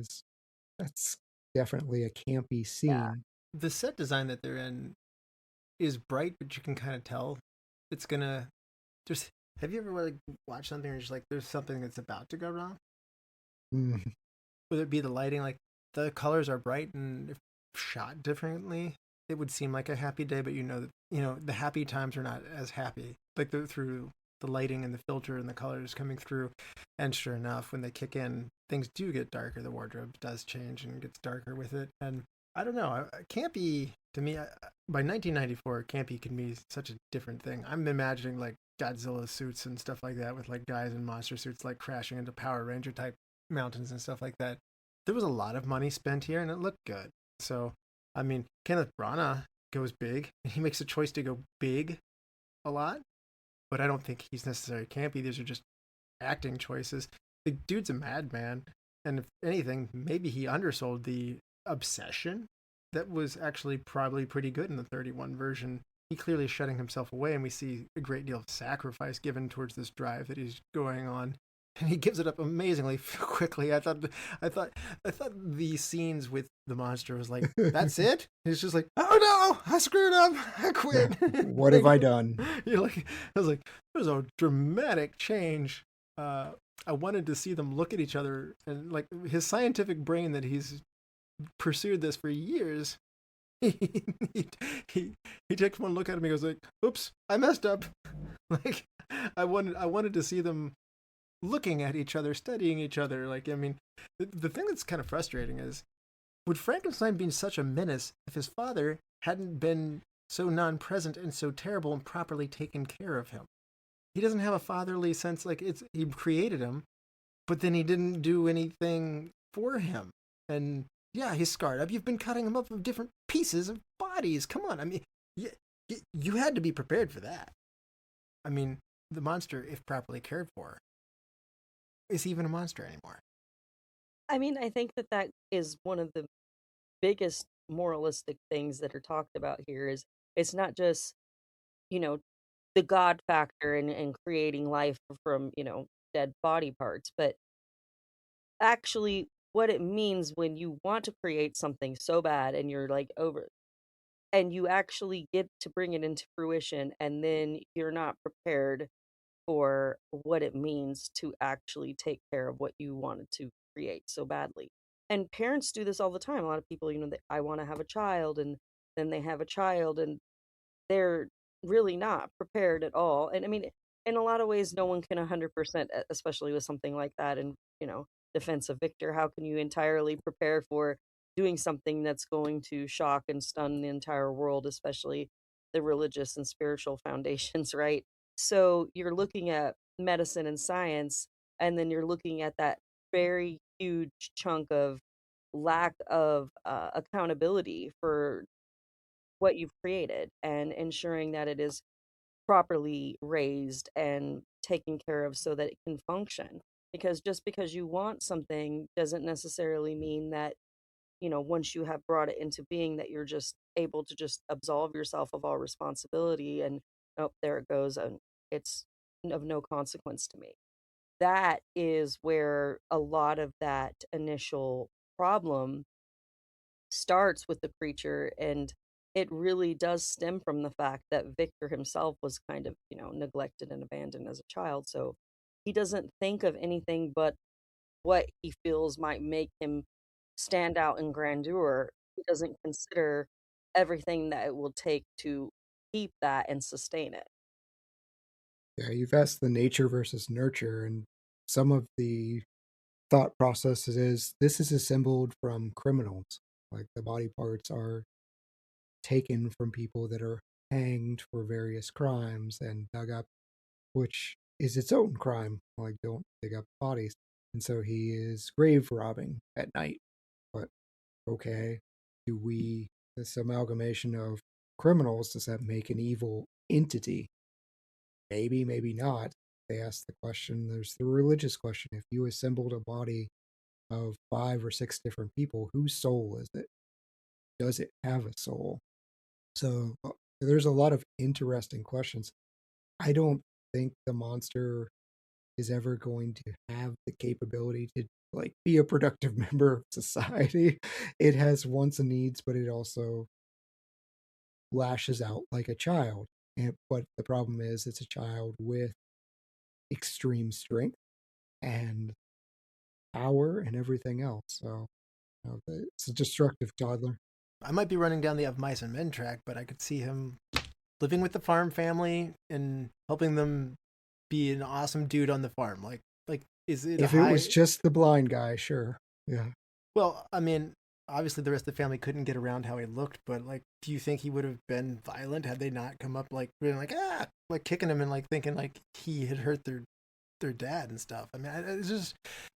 that's definitely a campy scene. The set design that they're in is bright, but you can kind of tell it's gonna. Have you ever like watched something and just like there's something that's about to go wrong? Mm. Would it be the lighting? Like the colors are bright, and if shot differently, it would seem like a happy day. But the happy times are not as happy. Like through the lighting and the filter and the colors coming through, and sure enough, when they kick in, things do get darker. The wardrobe does change and gets darker with it. And I don't know, campy to me, by 1994, campy can be such a different thing. I'm imagining like Godzilla suits and stuff like that, with like guys in monster suits like crashing into Power Ranger type mountains and stuff like that. There was a lot of money spent here, and it looked good. So, I mean, Kenneth Branagh goes big, and he makes a choice to go big a lot, but I don't think he's necessarily campy. These are just acting choices. The dude's a madman, and if anything, maybe he undersold the obsession that was actually probably pretty good in the 31 version. He clearly is shutting himself away, and we see a great deal of sacrifice given towards this drive that he's going on, and he gives it up amazingly quickly. I thought the scenes with the monster was like, that's it. He's just like, oh no, I screwed up, I quit. What have I done? I was like, there's a dramatic change. I wanted to see them look at each other, and like his scientific brain that he's pursued this for years. He takes one look at him. He goes like, "Oops, I messed up." Like I wanted to see them looking at each other, studying each other. Like, I mean, the thing that's kind of frustrating is, would Frankenstein be such a menace if his father hadn't been so non-present and so terrible and properly taken care of him? He doesn't have a fatherly sense. Like, he created him, but then he didn't do anything for him. And yeah, he's scarred up. You've been cutting him up of different pieces of bodies. Come on. I mean, you had to be prepared for that. I mean, the monster, if properly cared for, is even a monster anymore. I mean, I think that is one of the biggest moralistic things that are talked about here. Is it's not just, the God factor and creating life from, dead body parts, but actually what it means when you want to create something so bad and you're like over, and you actually get to bring it into fruition, and then you're not prepared for what it means to actually take care of what you wanted to create so badly. And parents do this all the time. A lot of people, I want to have a child, and then they have a child, and they're really not prepared at all. And I mean, in a lot of ways, no one can 100%, especially with something like that. And, defense of Victor, how can you entirely prepare for doing something that's going to shock and stun the entire world, especially the religious and spiritual foundations, right? So you're looking at medicine and science, and then you're looking at that very huge chunk of lack of accountability for what you've created, and ensuring that it is properly raised and taken care of so that it can function. Because just because you want something doesn't necessarily mean that, once you have brought it into being, that you're just able to just absolve yourself of all responsibility and, oh, there it goes, and it's of no consequence to me. That is where a lot of that initial problem starts with the creature, and it really does stem from the fact that Victor himself was kind of, neglected and abandoned as a child, so he doesn't think of anything but what he feels might make him stand out in grandeur. He doesn't consider everything that it will take to keep that and sustain it. Yeah, you've asked the nature versus nurture, and some of the thought process is this is assembled from criminals. Like the body parts are taken from people that are hanged for various crimes and dug up, which is its own crime. Like, don't dig up bodies. And so he is grave robbing at night. But okay, this amalgamation of criminals, does that make an evil entity? Maybe, maybe not. They ask the question, there's the religious question. If you assembled a body of 5 or 6 different people, whose soul is it? Does it have a soul? So there's a lot of interesting questions. I don't think the monster is ever going to have the capability to be a productive member of society. It has wants and needs, but it also lashes out like a child. But the problem is it's a child with extreme strength and power and everything else. So it's a destructive toddler. I might be running down the of mice and men track, but I could see him living with the farm family and helping them be an awesome dude on the farm. Like is it if it was just the blind guy, sure. Yeah. Well, I mean, obviously the rest of the family couldn't get around how he looked, but do you think he would have been violent had they not come up being kicking him and thinking he had hurt their dad and stuff? I mean,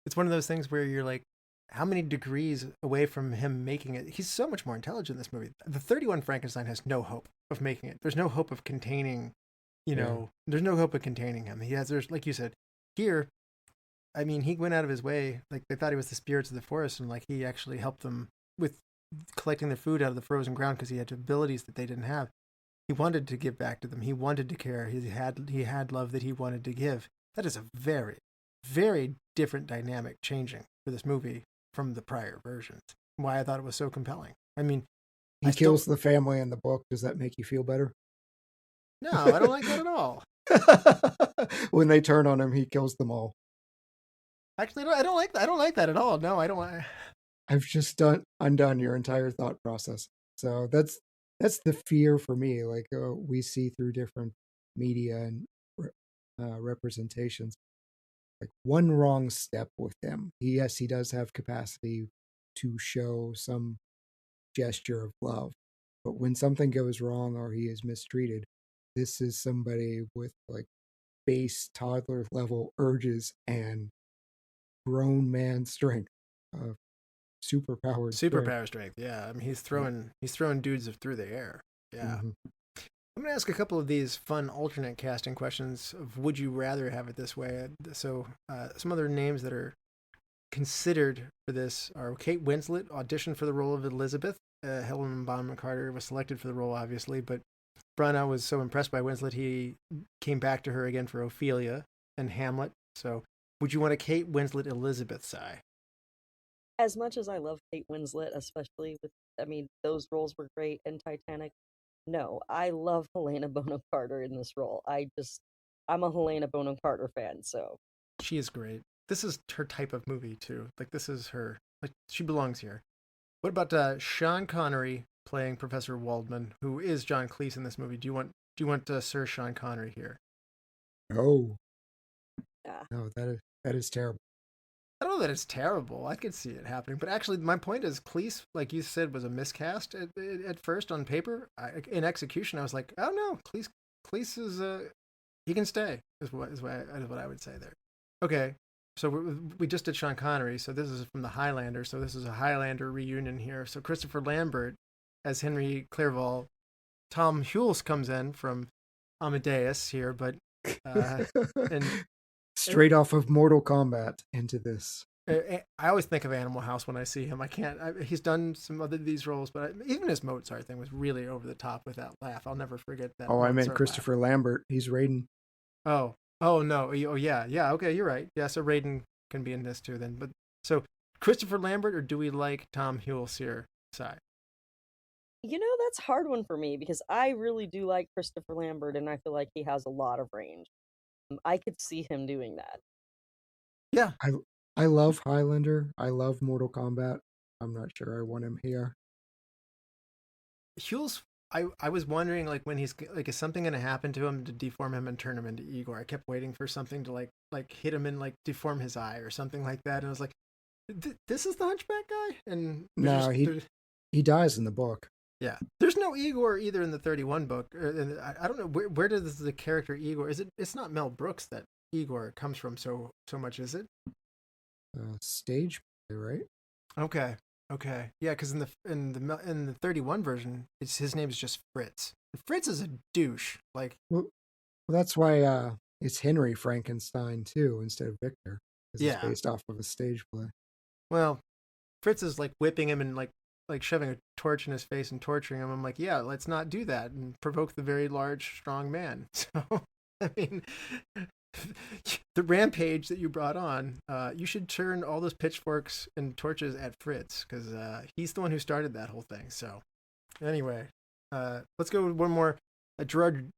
it's one of those things where you're like, how many degrees away from him making it? He's so much more intelligent in this movie. The 31 Frankenstein has no hope of making it. There's no hope of containing, there's no hope of containing him. There's, like you said, here, I mean, he went out of his way. They thought he was the spirits of the forest, and he actually helped them with collecting their food out of the frozen ground because he had abilities that they didn't have. He wanted to give back to them. He wanted to care. He had love that he wanted to give. That is a very, very different dynamic changing for this movie from the prior versions. Why I thought it was so compelling. I mean, he kills the family in the book. Does that make you feel better? No, I don't like that at all. When they turn on him, he kills them all. Actually, I don't like that. I don't like that at all. No, I don't. I've just undone your entire thought process. So that's the fear for me. We see through different media and representations. One wrong step with him. He does have capacity to show some gesture of love. But when something goes wrong or he is mistreated, this is somebody with base toddler level urges and grown man strength. Superpower strength. Yeah. I mean, he's throwing dudes through the air. Yeah. Mm-hmm. I'm going to ask a couple of these fun alternate casting questions of would you rather have it this way. So some other names that are considered for this are Kate Winslet auditioned for the role of Elizabeth. Helena Bonham Carter was selected for the role, obviously, but Branagh was so impressed by Winslet, he came back to her again for Ophelia and Hamlet. So would you want a Kate Winslet Elizabeth side? As much as I love Kate Winslet, especially those roles were great in Titanic. No, I love Helena Bonham Carter in this role. I'm a Helena Bonham Carter fan, so. She is great. This is her type of movie, too. This is her. She belongs here. What about Sean Connery playing Professor Waldman, who is John Cleese in this movie? Do you want Sir Sean Connery here? No. Yeah. No, that is terrible. I don't know that it's terrible. I could see it happening. But actually, my point is Cleese, like you said, was a miscast at first on paper. In execution, I was like, oh no, Cleese is, he can stay, is what I would say there. Okay, so we just did Sean Connery, so this is from the Highlander, so this is a Highlander reunion here. So Christopher Lambert as Henry Clerval. Tom Hulce comes in from Amadeus here, but... and straight off of Mortal Kombat into this. I always think of Animal House when I see him. I can't. He's done some other these roles, but even his Mozart thing was really over the top with that laugh. I'll never forget that. Oh, I meant Mozart Christopher Lambert. He's Raiden. laugh. Oh no. Oh yeah. Okay, you're right. Yeah, so Raiden can be in this too then. But so Christopher Lambert, or do we like Tom Hulce here? Side. That's a hard one for me because I really do like Christopher Lambert and I feel like he has a lot of range. I could see him doing that. Yeah. I love Highlander. I love Mortal Kombat. I'm not sure I want him here. Hulce, I was wondering like when he's like, is something going to happen to him to deform him and turn him into Igor? I kept waiting for something to like hit him and like deform his eye or something like that, and I was like, this is the Hunchback guy, and No, he dies in the book. yeah, there's no Igor either in the 31 book. I don't know where does the character Igor? It's not Mel Brooks that Igor comes from so much, is it? Stage play, right? Okay. Yeah, because in the 31 version, his name is just Fritz. Fritz is a douche. Like, Well, that's why it's Henry Frankenstein too instead of Victor. Because yeah. It's based off of a stage play. Well, Fritz is like whipping him and like shoving a torch in his face and torturing him. I'm like, yeah, let's not do that and provoke the very large, strong man. So, I mean, the rampage that you brought on, you should turn all those pitchforks and torches at Fritz because he's the one who started that whole thing. So, anyway, let's go with one more. Gerard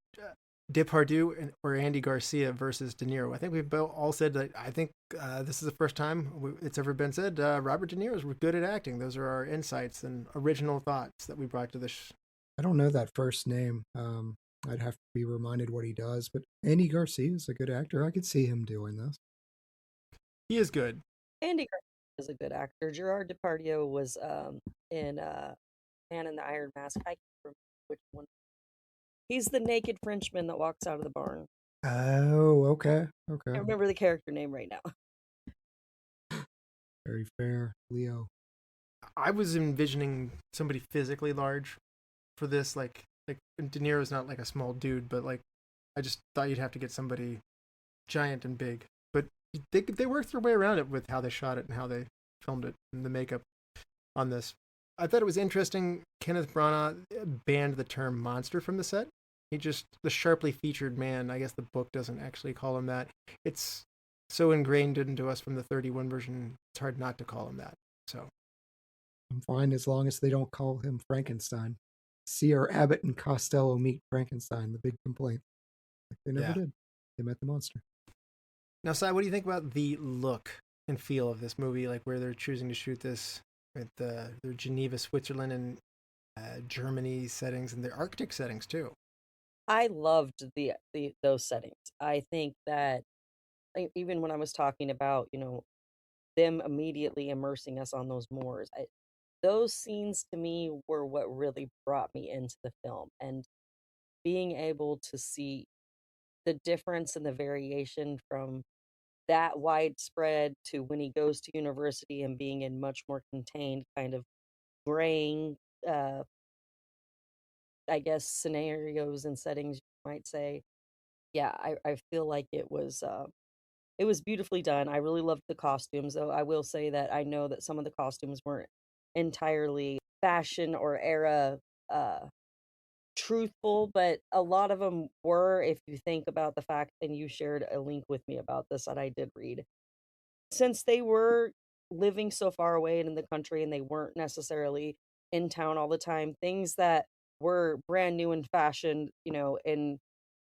Depardieu or Andy Garcia versus De Niro. I think we've all said that. I think this is the first time it's ever been said Robert De Niro is good at acting. Those are our insights and original thoughts that we brought to this. I don't know that first name. I'd have to be reminded what he does, but Andy Garcia is a good actor. I could see him doing this. He is good. Andy Garcia is a good actor. Gerard Depardieu was in Man in the Iron Mask. I can't remember which one. He's the naked Frenchman that walks out of the barn. Oh, okay. I can't remember the character name right now. Very fair, Leo. I was envisioning somebody physically large for this, like De Niro's not like a small dude, but like I just thought you'd have to get somebody giant and big. But they worked their way around it with how they shot it and how they filmed it and the makeup on this. I thought it was interesting. Kenneth Branagh banned the term monster from the set. The sharply featured man, I guess the book doesn't actually call him that. It's so ingrained into us from the 31 version, it's hard not to call him that. So I'm fine as long as they don't call him Frankenstein. Sear, Abbott, and Costello meet Frankenstein, the big complaint. They never did. They met the monster. Now, Sai, what do you think about the look and feel of this movie? Like where they're choosing to shoot this at their Geneva, Switzerland, and Germany settings, and their Arctic settings too. I loved those settings. I think that even when I was talking about, them immediately immersing us on those moors, those scenes to me were what really brought me into the film, and being able to see the difference and the variation from that widespread to when he goes to university and being in much more contained kind of graying, I guess, scenarios and settings, you might say. Yeah, I feel like it was beautifully done. I really loved the costumes, though I will say that I know that some of the costumes weren't entirely fashion or era truthful, but a lot of them were, if you think about the fact, and you shared a link with me about this that I did read. Since they were living so far away and in the country and they weren't necessarily in town all the time, things that were brand new in fashion, in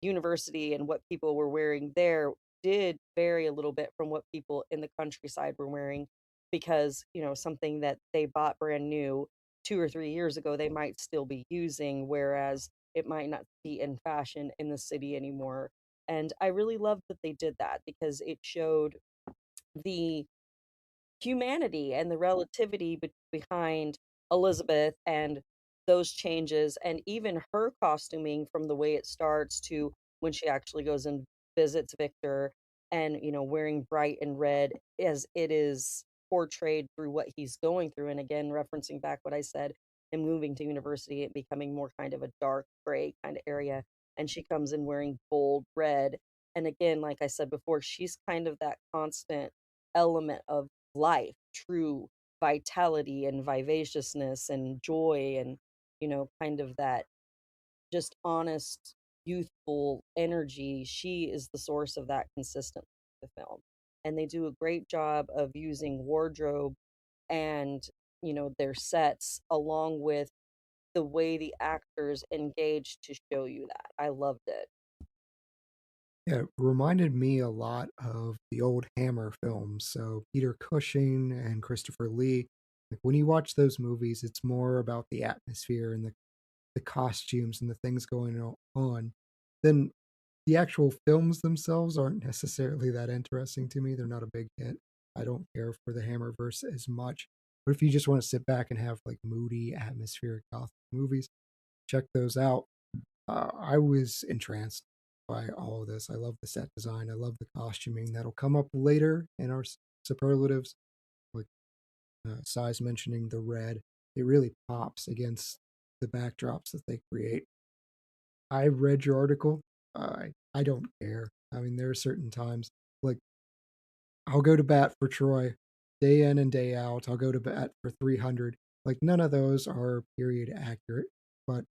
university and what people were wearing there did vary a little bit from what people in the countryside were wearing because, something that they bought brand new 2 or 3 years ago, they might still be using, whereas it might not be in fashion in the city anymore. And I really loved that they did that because it showed the humanity and the relativity behind Elizabeth and those changes, and even her costuming from the way it starts to when she actually goes and visits Victor and, wearing bright and red as it is portrayed through what he's going through. And again, referencing back what I said, him moving to university and becoming more kind of a dark gray kind of area. And she comes in wearing bold red. And again, like I said before, she's kind of that constant element of life, true vitality and vivaciousness and joy and, kind of that just honest, youthful energy. She is the source of that consistently in the film. And they do a great job of using wardrobe and, their sets along with the way the actors engage to show you that. I loved it. Yeah, it reminded me a lot of the old Hammer films. So Peter Cushing and Christopher Lee. Like when you watch those movies, it's more about the atmosphere and the costumes and the things going on. Then the actual films themselves aren't necessarily that interesting to me. They're not a big hit. I don't care for the Hammerverse as much. But if you just want to sit back and have like moody, atmospheric Gothic movies, check those out. I was entranced by all of this. I love the set design. I love the costuming. That'll come up later in our superlatives, like Sai's mentioning the red. It really pops against the backdrops that they create. I read your article. I don't care. I mean, there are certain times, like, I'll go to bat for Troy day in and day out. I'll go to bat for 300. Like, none of those are period accurate, but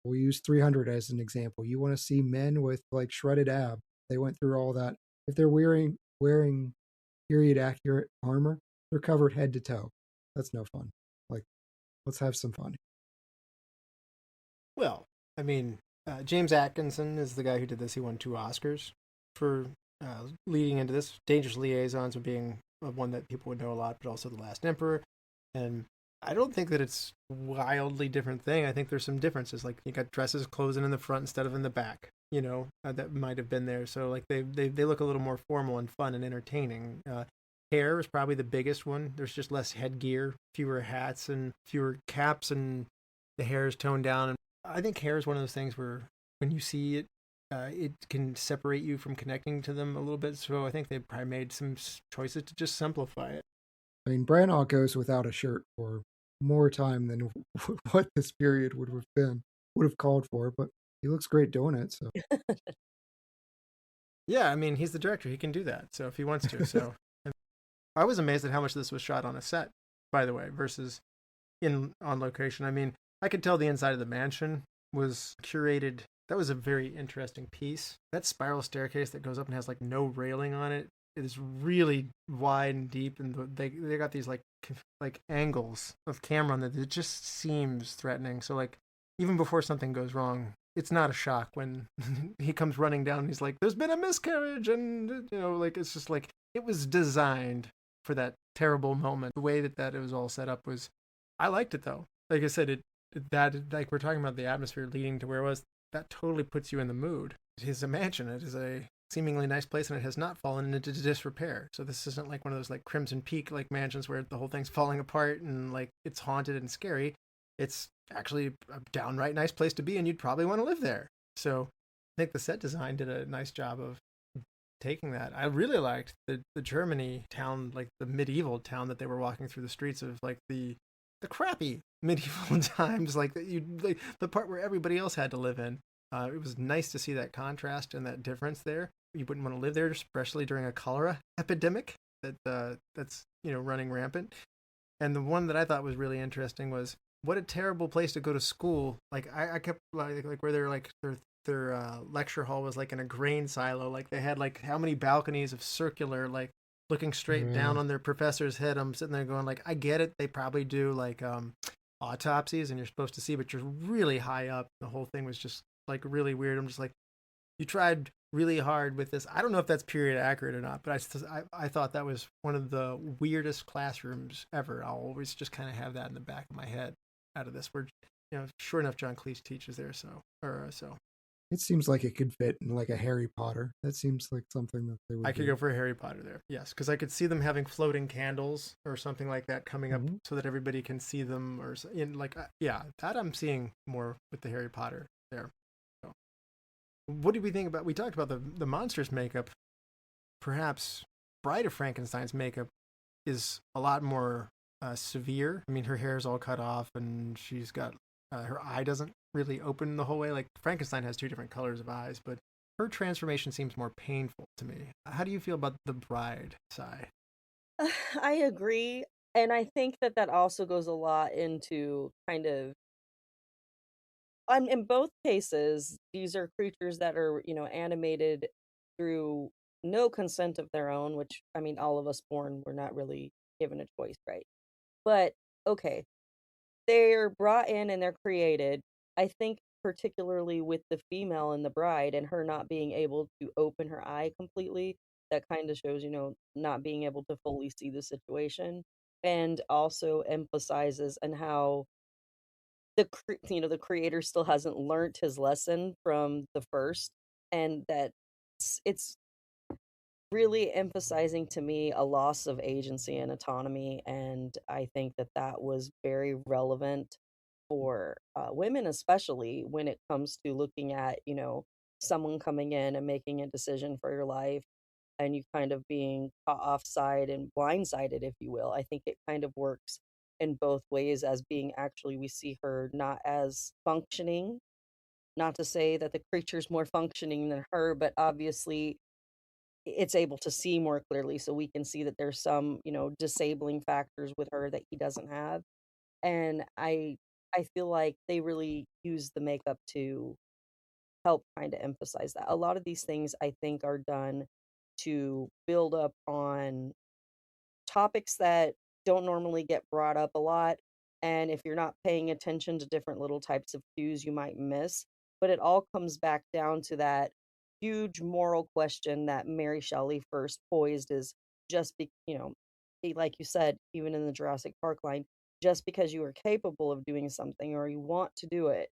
we'll use 300 as an example. You want to see men with like shredded ab. They went through all that. If they're wearing period accurate armor, they're covered head to toe. That's no fun. Like, let's have some fun. Well, I mean, James Atkinson is the guy who did this. He won 2 Oscars for leading into this. Dangerous Liaisons being one that people would know a lot, but also The Last Emperor. And I don't think that it's wildly different thing. I think there's some differences. Like you got dresses closing in the front instead of in the back, that might have been there. So like they look a little more formal and fun and entertaining. Hair is probably the biggest one. There's just less headgear, fewer hats and fewer caps, and the hair is toned down. And I think hair is one of those things where when you see it, it can separate you from connecting to them a little bit. So I think they probably made some choices to just simplify it. I mean, Branagh goes without a shirt for more time than what this period would have called for, but he looks great doing it. So yeah, I mean, he's the director; he can do that. So if he wants to, so I was amazed at how much this was shot on a set, by the way, versus on location. I mean, I could tell the inside of the mansion was curated. That was a very interesting piece. That spiral staircase that goes up and has like no railing on it. It is really wide and deep, and they got these like angles of camera on that. It just seems threatening. So like even before something goes wrong, it's not a shock when he comes running down and he's like, "There's been a miscarriage," and like it's just like it was designed for that terrible moment. The way that it was all set up was, I liked it though. Like I said, that like we're talking about the atmosphere leading to where it was. That totally puts you in the mood. It is a mansion. It is a seemingly nice place, and it has not fallen into disrepair. So this isn't like one of those like Crimson Peak like mansions where the whole thing's falling apart and like it's haunted and scary. It's actually a downright nice place to be, and you'd probably want to live there. So I think the set design did a nice job of taking that. I really liked the Germany town, like the medieval town that they were walking through the streets of, like the crappy medieval times, like the part where everybody else had to live in. It was nice to see that contrast and that difference there. You wouldn't want to live there, especially during a cholera epidemic that's running rampant. And the one that I thought was really interesting was, what a terrible place to go to school. Like I kept like where they're like their lecture hall was like in a grain silo. Like they had like how many balconies of circular, like looking straight down on their professor's head. I'm sitting there going like, I get it. They probably do like autopsies and you're supposed to see, but you're really high up. The whole thing was just like really weird. I'm just like, you tried really hard with this. I don't know if that's period accurate or not, but I thought that was one of the weirdest classrooms ever. I'll always just kind of have that in the back of my head out of this, where sure enough John Cleese teaches there. So it seems like it could fit in like a Harry Potter. That seems like something that they would. I could go for a Harry Potter there, yes, because I could see them having floating candles or something like that coming up so that everybody can see them, or that I'm seeing more with the Harry Potter there. So, what did we think about? We talked about the monster's makeup. Perhaps Bride of Frankenstein's makeup is a lot more severe. I mean, her hair is all cut off, and she's got her eye doesn't really open the whole way. Like Frankenstein has 2 different colors of eyes, but her transformation seems more painful to me. How do you feel about the bride, Sai? I agree. And I think that that also goes a lot into kind of, in both cases, these are creatures that are, animated through no consent of their own, which, I mean, all of us born, we're not really given a choice, right? But, okay, they're brought in and they're created. I think particularly with the female and the bride and her not being able to open her eye completely, that kind of shows, not being able to fully see the situation, and also emphasizes and how the creator still hasn't learned his lesson from the first, and that it's really emphasizing to me a loss of agency and autonomy. And I think that that was very relevant for women, especially when it comes to looking at, someone coming in and making a decision for your life, and you kind of being caught offside and blindsided, if you will. I think it kind of works in both ways, as being actually, we see her not as functioning, not to say that the creature's more functioning than her, but obviously it's able to see more clearly, so we can see that there's some, disabling factors with her that he doesn't have. And I feel like they really use the makeup to help kind of emphasize that. A lot of these things I think are done to build up on topics that don't normally get brought up a lot. And if you're not paying attention to different little types of cues, you might miss. But it all comes back down to that huge moral question that Mary Shelley first poised, is just like you said, even in the Jurassic Park line, just because you are capable of doing something or you want to do it,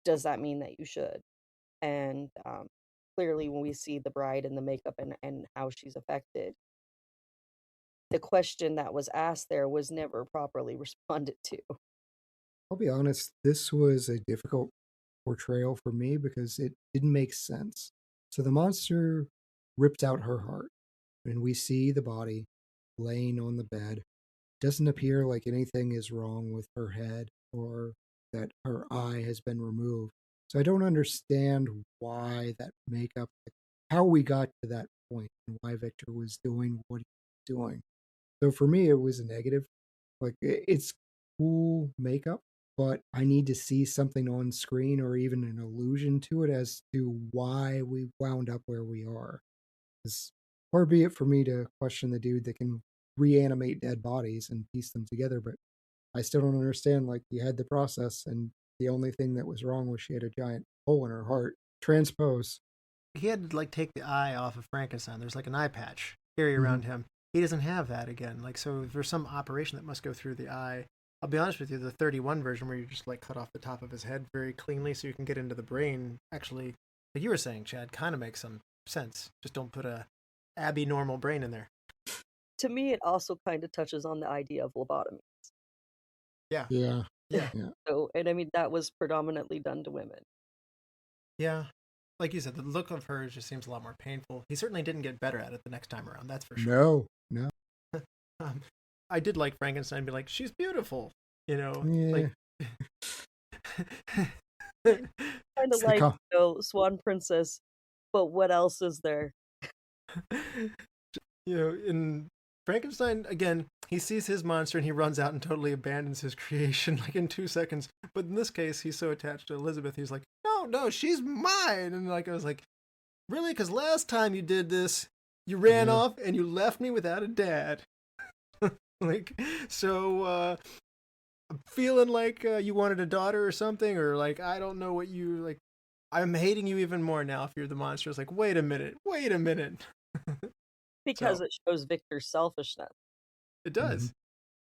does that mean that you should? And clearly, when we see the bride and the makeup and how she's affected, the question that was asked there was never properly responded to. I'll be honest, this was a difficult portrayal for me because it didn't make sense. So the monster ripped out her heart, and we see the body laying on the bed. Doesn't appear like anything is wrong with her head or that her eye has been removed. So I don't understand why that makeup, how we got to that point, and why Victor was doing what he was doing. So for me, it was a negative. Like, it's cool makeup, but I need to see something on screen or even an allusion to it as to why we wound up where we are. Because far be it for me to question the dude that can reanimate dead bodies and piece them together, but I still don't understand. Like, you had the process, and the only thing that was wrong was she had a giant hole in her heart. Transpose. He had to like take the eye off of Frankenstein. There's like an eye patch area Mhm. around him. He doesn't have that again. Like, so there's some operation that must go through the eye. I'll be honest with you, the 31 version where you just like cut off the top of his head very cleanly so you can get into the brain, actually, like you were saying, Chad, kind of makes some sense. Just don't put a Abby normal brain in there. To me, it also kind of touches on the idea of lobotomy. Yeah. Yeah. Yeah. Yeah. So, and I mean, that was predominantly done to women. Yeah. Like you said, the look of hers just seems a lot more painful. He certainly didn't get better at it the next time around, that's for sure. No. I did like Frankenstein be like, she's beautiful, Yeah. like Kind It's of the like, com- Swan Princess, but what else is there? in Frankenstein, again, he sees his monster and he runs out and totally abandons his creation like in 2 seconds. But in this case, he's so attached to Elizabeth, he's like, no, she's mine. And like, I was like, really? Because last time you did this, you ran Yeah. off and you left me without a dad. Like, so I'm feeling like you wanted a daughter or something, or like, I don't know what you like. I'm hating you even more now if you're the monster. It's like, wait a minute. Because So it shows Victor's selfishness. it does.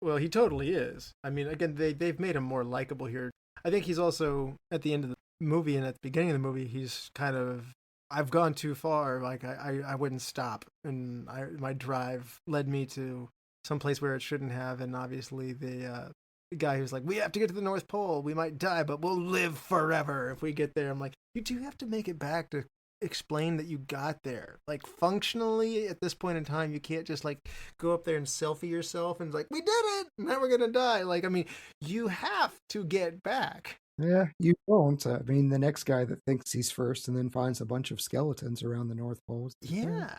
Well, he totally is. I mean, again, they've made him more likable here. I think he's also at the end of the movie and at the beginning of the movie, he's kind of, I've gone too far. Like I wouldn't stop, and my drive led me to some place where it shouldn't have. And obviously the guy who's like, we have to get to the North Pole. We might die, but we'll live forever if we get there. I'm like, you do have to make it back to explain that you got there. Like, functionally, at this point in time, you can't just like go up there and selfie yourself and like, we did it. Now we're gonna die. Like, I mean, you have to get back. Yeah, you don't. I mean, the next guy that thinks he's first and then finds a bunch of skeletons around the North Pole. Yeah.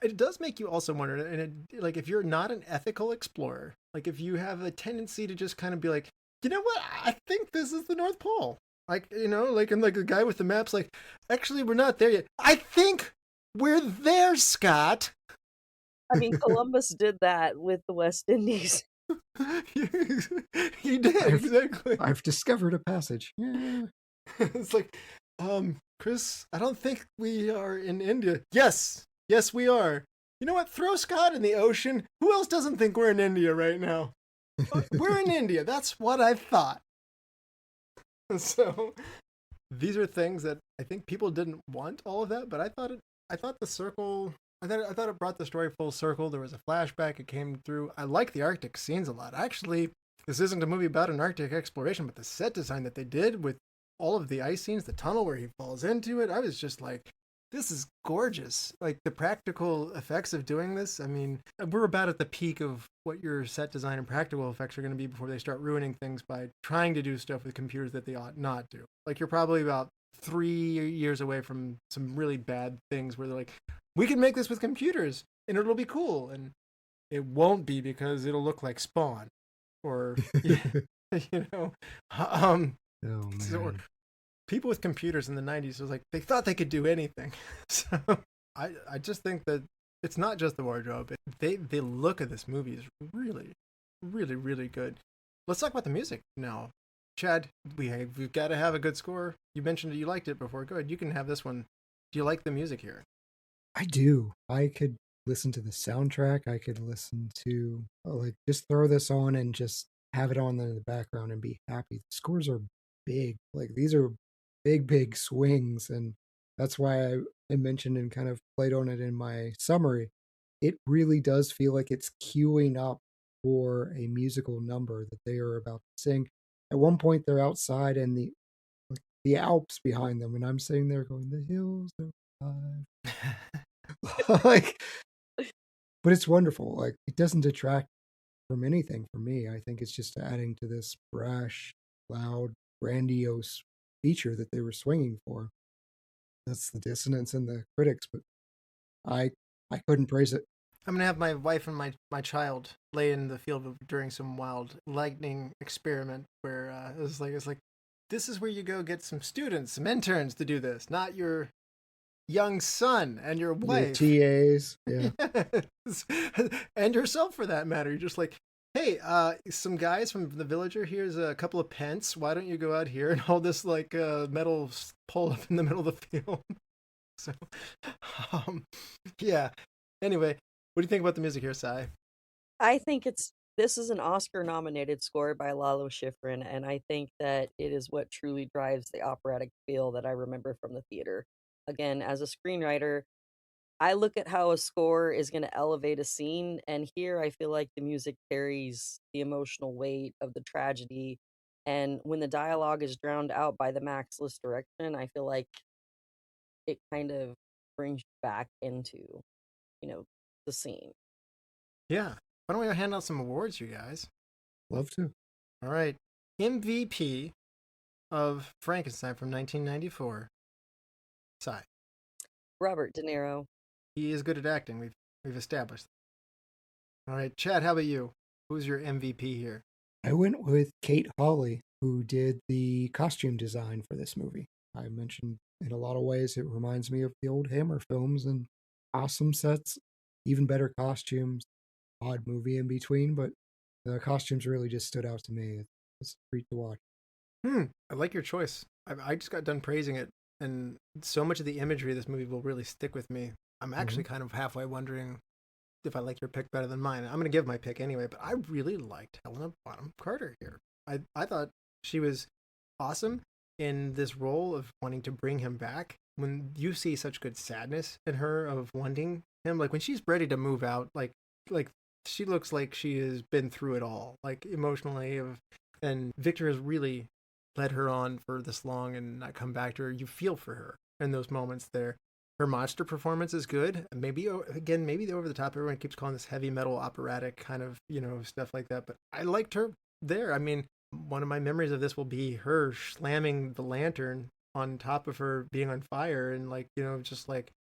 It does make you also wonder, and like if you're not an ethical explorer, like if you have a tendency to just kind of be like, you know what, I think this is the North Pole. Like, like, and like the guy with the maps, like, actually, we're not there yet. I think we're there, Scott. I mean, Columbus did that with the West Indies. He did, exactly. I've discovered a passage. Yeah. It's like, Chris, I don't think we are in India. Yes, we are. You know what? Throw Scott in the ocean. Who else doesn't think we're in India right now? We're in India. That's what I thought. So these are things that I think people didn't want all of that, but I thought the circle, I thought it brought the story full circle. There was a flashback. It came through. I like the Arctic scenes a lot. Actually, this isn't a movie about an Arctic exploration, but the set design that they did with all of the ice scenes, the tunnel where he falls into it, I was just like, this is gorgeous. Like the practical effects of doing this. I mean, we're about at the peak of what your set design and practical effects are going to be before they start ruining things by trying to do stuff with computers that they ought not do. Like you're probably about 3 years away from some really bad things where they're like, we can make this with computers and it'll be cool. And it won't be because it'll look like Spawn or, Oh, man. So, people with computers in the 90s was like, they thought they could do anything. So I just think that it's not just the wardrobe. The look of this movie is really, really, really good. Let's talk about the music now. Chad, we've got to have a good score. You mentioned that you liked it before. Go ahead. You can have this one. Do you like the music here? I do. I could listen to the soundtrack. I could listen to, just throw this on and just have it on in the background and be happy. The scores are big. Like, these are big swings. And that's why I mentioned and kind of played on it in my summary. It really does feel like it's queuing up for a musical number that they are about to sing. At one point, they're outside and the Alps behind them, and I'm sitting there going, "The hills are alive." Like, but it's wonderful. Like, it doesn't detract from anything for me. I think it's just adding to this brash, loud, grandiose feature that they were swinging for. That's the dissonance in the critics, but I couldn't praise it. I'm gonna have my wife and my child lay in the field during some wild lightning experiment where it's like this is where you go get some students, some interns to do this, not your young son and your wife, your TAs, yeah. Yes. And yourself for that matter. You're just like, hey, some guys from the villager, here's a couple of pence. Why don't you go out here and hold this like metal pole up in the middle of the field? So, yeah. Anyway, what do you think about the music here, Sai? I think this is an Oscar-nominated score by Lalo Schifrin, and I think that it is what truly drives the operatic feel that I remember from the theater. Again, as a screenwriter, I look at how a score is going to elevate a scene, and here I feel like the music carries the emotional weight of the tragedy, and when the dialogue is drowned out by the maxless direction, I feel like it kind of brings you back into, the scene. Yeah. Why don't we hand out some awards, you guys? Love to. All right. MVP of Frankenstein from 1994. Sai. Robert De Niro. He is good at acting. We've established that. All right, Chad, how about you? Who's your MVP here? I went with Kate Hawley, who did the costume design for this movie. I mentioned in a lot of ways it reminds me of the old Hammer films and awesome sets, even better costumes, odd movie in between, but the costumes really just stood out to me. It's a treat to watch. I like your choice. I just got done praising it, and so much of the imagery of this movie will really stick with me. I'm actually kind of halfway wondering if I like your pick better than mine. I'm going to give my pick anyway, but I really liked Helena Bonham Carter here. I thought she was awesome in this role of wanting to bring him back. When you see such good sadness in her of wanting him, like when she's ready to move out, like she looks like she has been through it all, like emotionally. And Victor has really led her on for this long and not come back to her. You feel for her in those moments there. Her monster performance is good. Maybe the over the top. Everyone keeps calling this heavy metal operatic kind of, stuff like that. But I liked her there. I mean, one of my memories of this will be her slamming the lantern on top of her being on fire and just like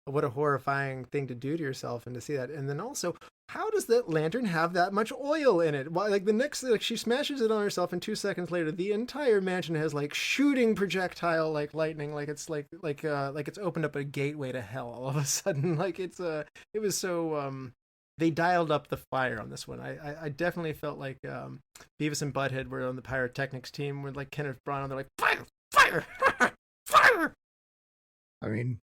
what a horrifying thing to do to yourself, and to see that. And then also, how does that lantern have that much oil in it? Why, like the next, like she smashes it on herself, and 2 seconds later, the entire mansion has like shooting projectile like lightning, like it's like it's opened up a gateway to hell all of a sudden. Like it was so they dialed up the fire on this one. I definitely felt like Beavis and Butthead were on the pyrotechnics team with like Kenneth Branagh. They're like fire, fire, fire. I mean,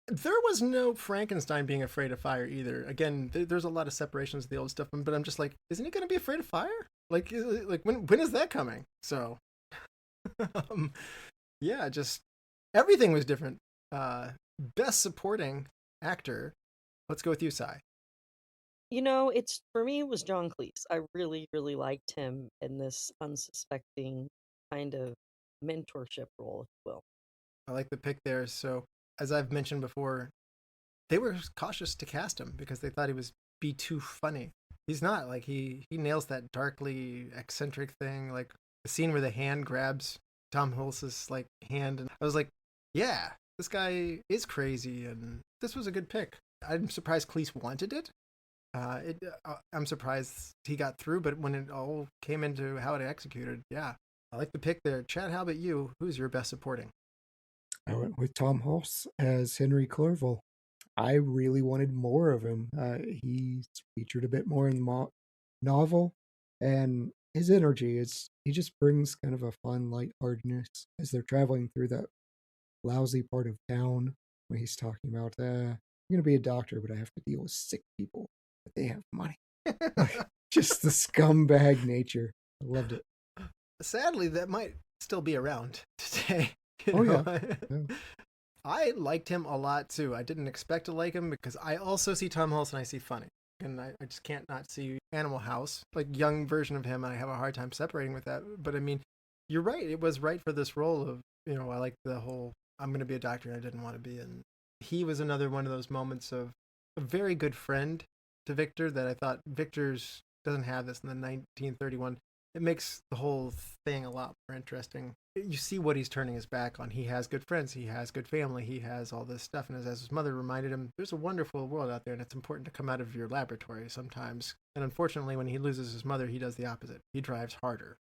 there was no Frankenstein being afraid of fire either. Again, there's a lot of separations of the old stuff, but I'm just like, isn't he going to be afraid of fire? Like when is that coming? So, yeah, just everything was different. Best supporting actor. Let's go with you, Sai. It's for me. It was John Cleese. I really, really liked him in this unsuspecting kind of mentorship role, if you will. I like the pick there. So, as I've mentioned before, they were cautious to cast him because they thought he was be too funny. He's not. Like he nails that darkly eccentric thing. Like the scene where the hand grabs Tom Hulce's like hand, and I was like, yeah, this guy is crazy, and this was a good pick. I'm surprised Cleese wanted it. I'm surprised he got through, but when it all came into how it executed, yeah, I like the pick there. Chad, how about you? Who's your best supporting? I went with Tom Hulce as Henry Clerval. I really wanted more of him. He's featured a bit more in the novel, and his energy he just brings kind of a fun lightheartedness as they're traveling through that lousy part of town when he's talking about, I'm going to be a doctor, but I have to deal with sick people, but they have money. Just the scumbag nature. I loved it. Sadly, that might still be around today. Yeah. I liked him a lot too. I didn't expect to like him because I also see Tom Hulce and I see funny. And I just can't not see Animal House, like young version of him, and I have a hard time separating with that. But I mean, you're right. It was right for this role of, I like the whole, I'm going to be a doctor and I didn't want to be. And he was another one of those moments of a very good friend to Victor that I thought Victor's doesn't have this in the 1931. It makes the whole thing a lot more interesting. You see what he's turning his back on. He has good friends. He has good family. He has all this stuff. And as his mother reminded him, there's a wonderful world out there, and it's important to come out of your laboratory sometimes. And unfortunately, when he loses his mother, he does the opposite. He drives harder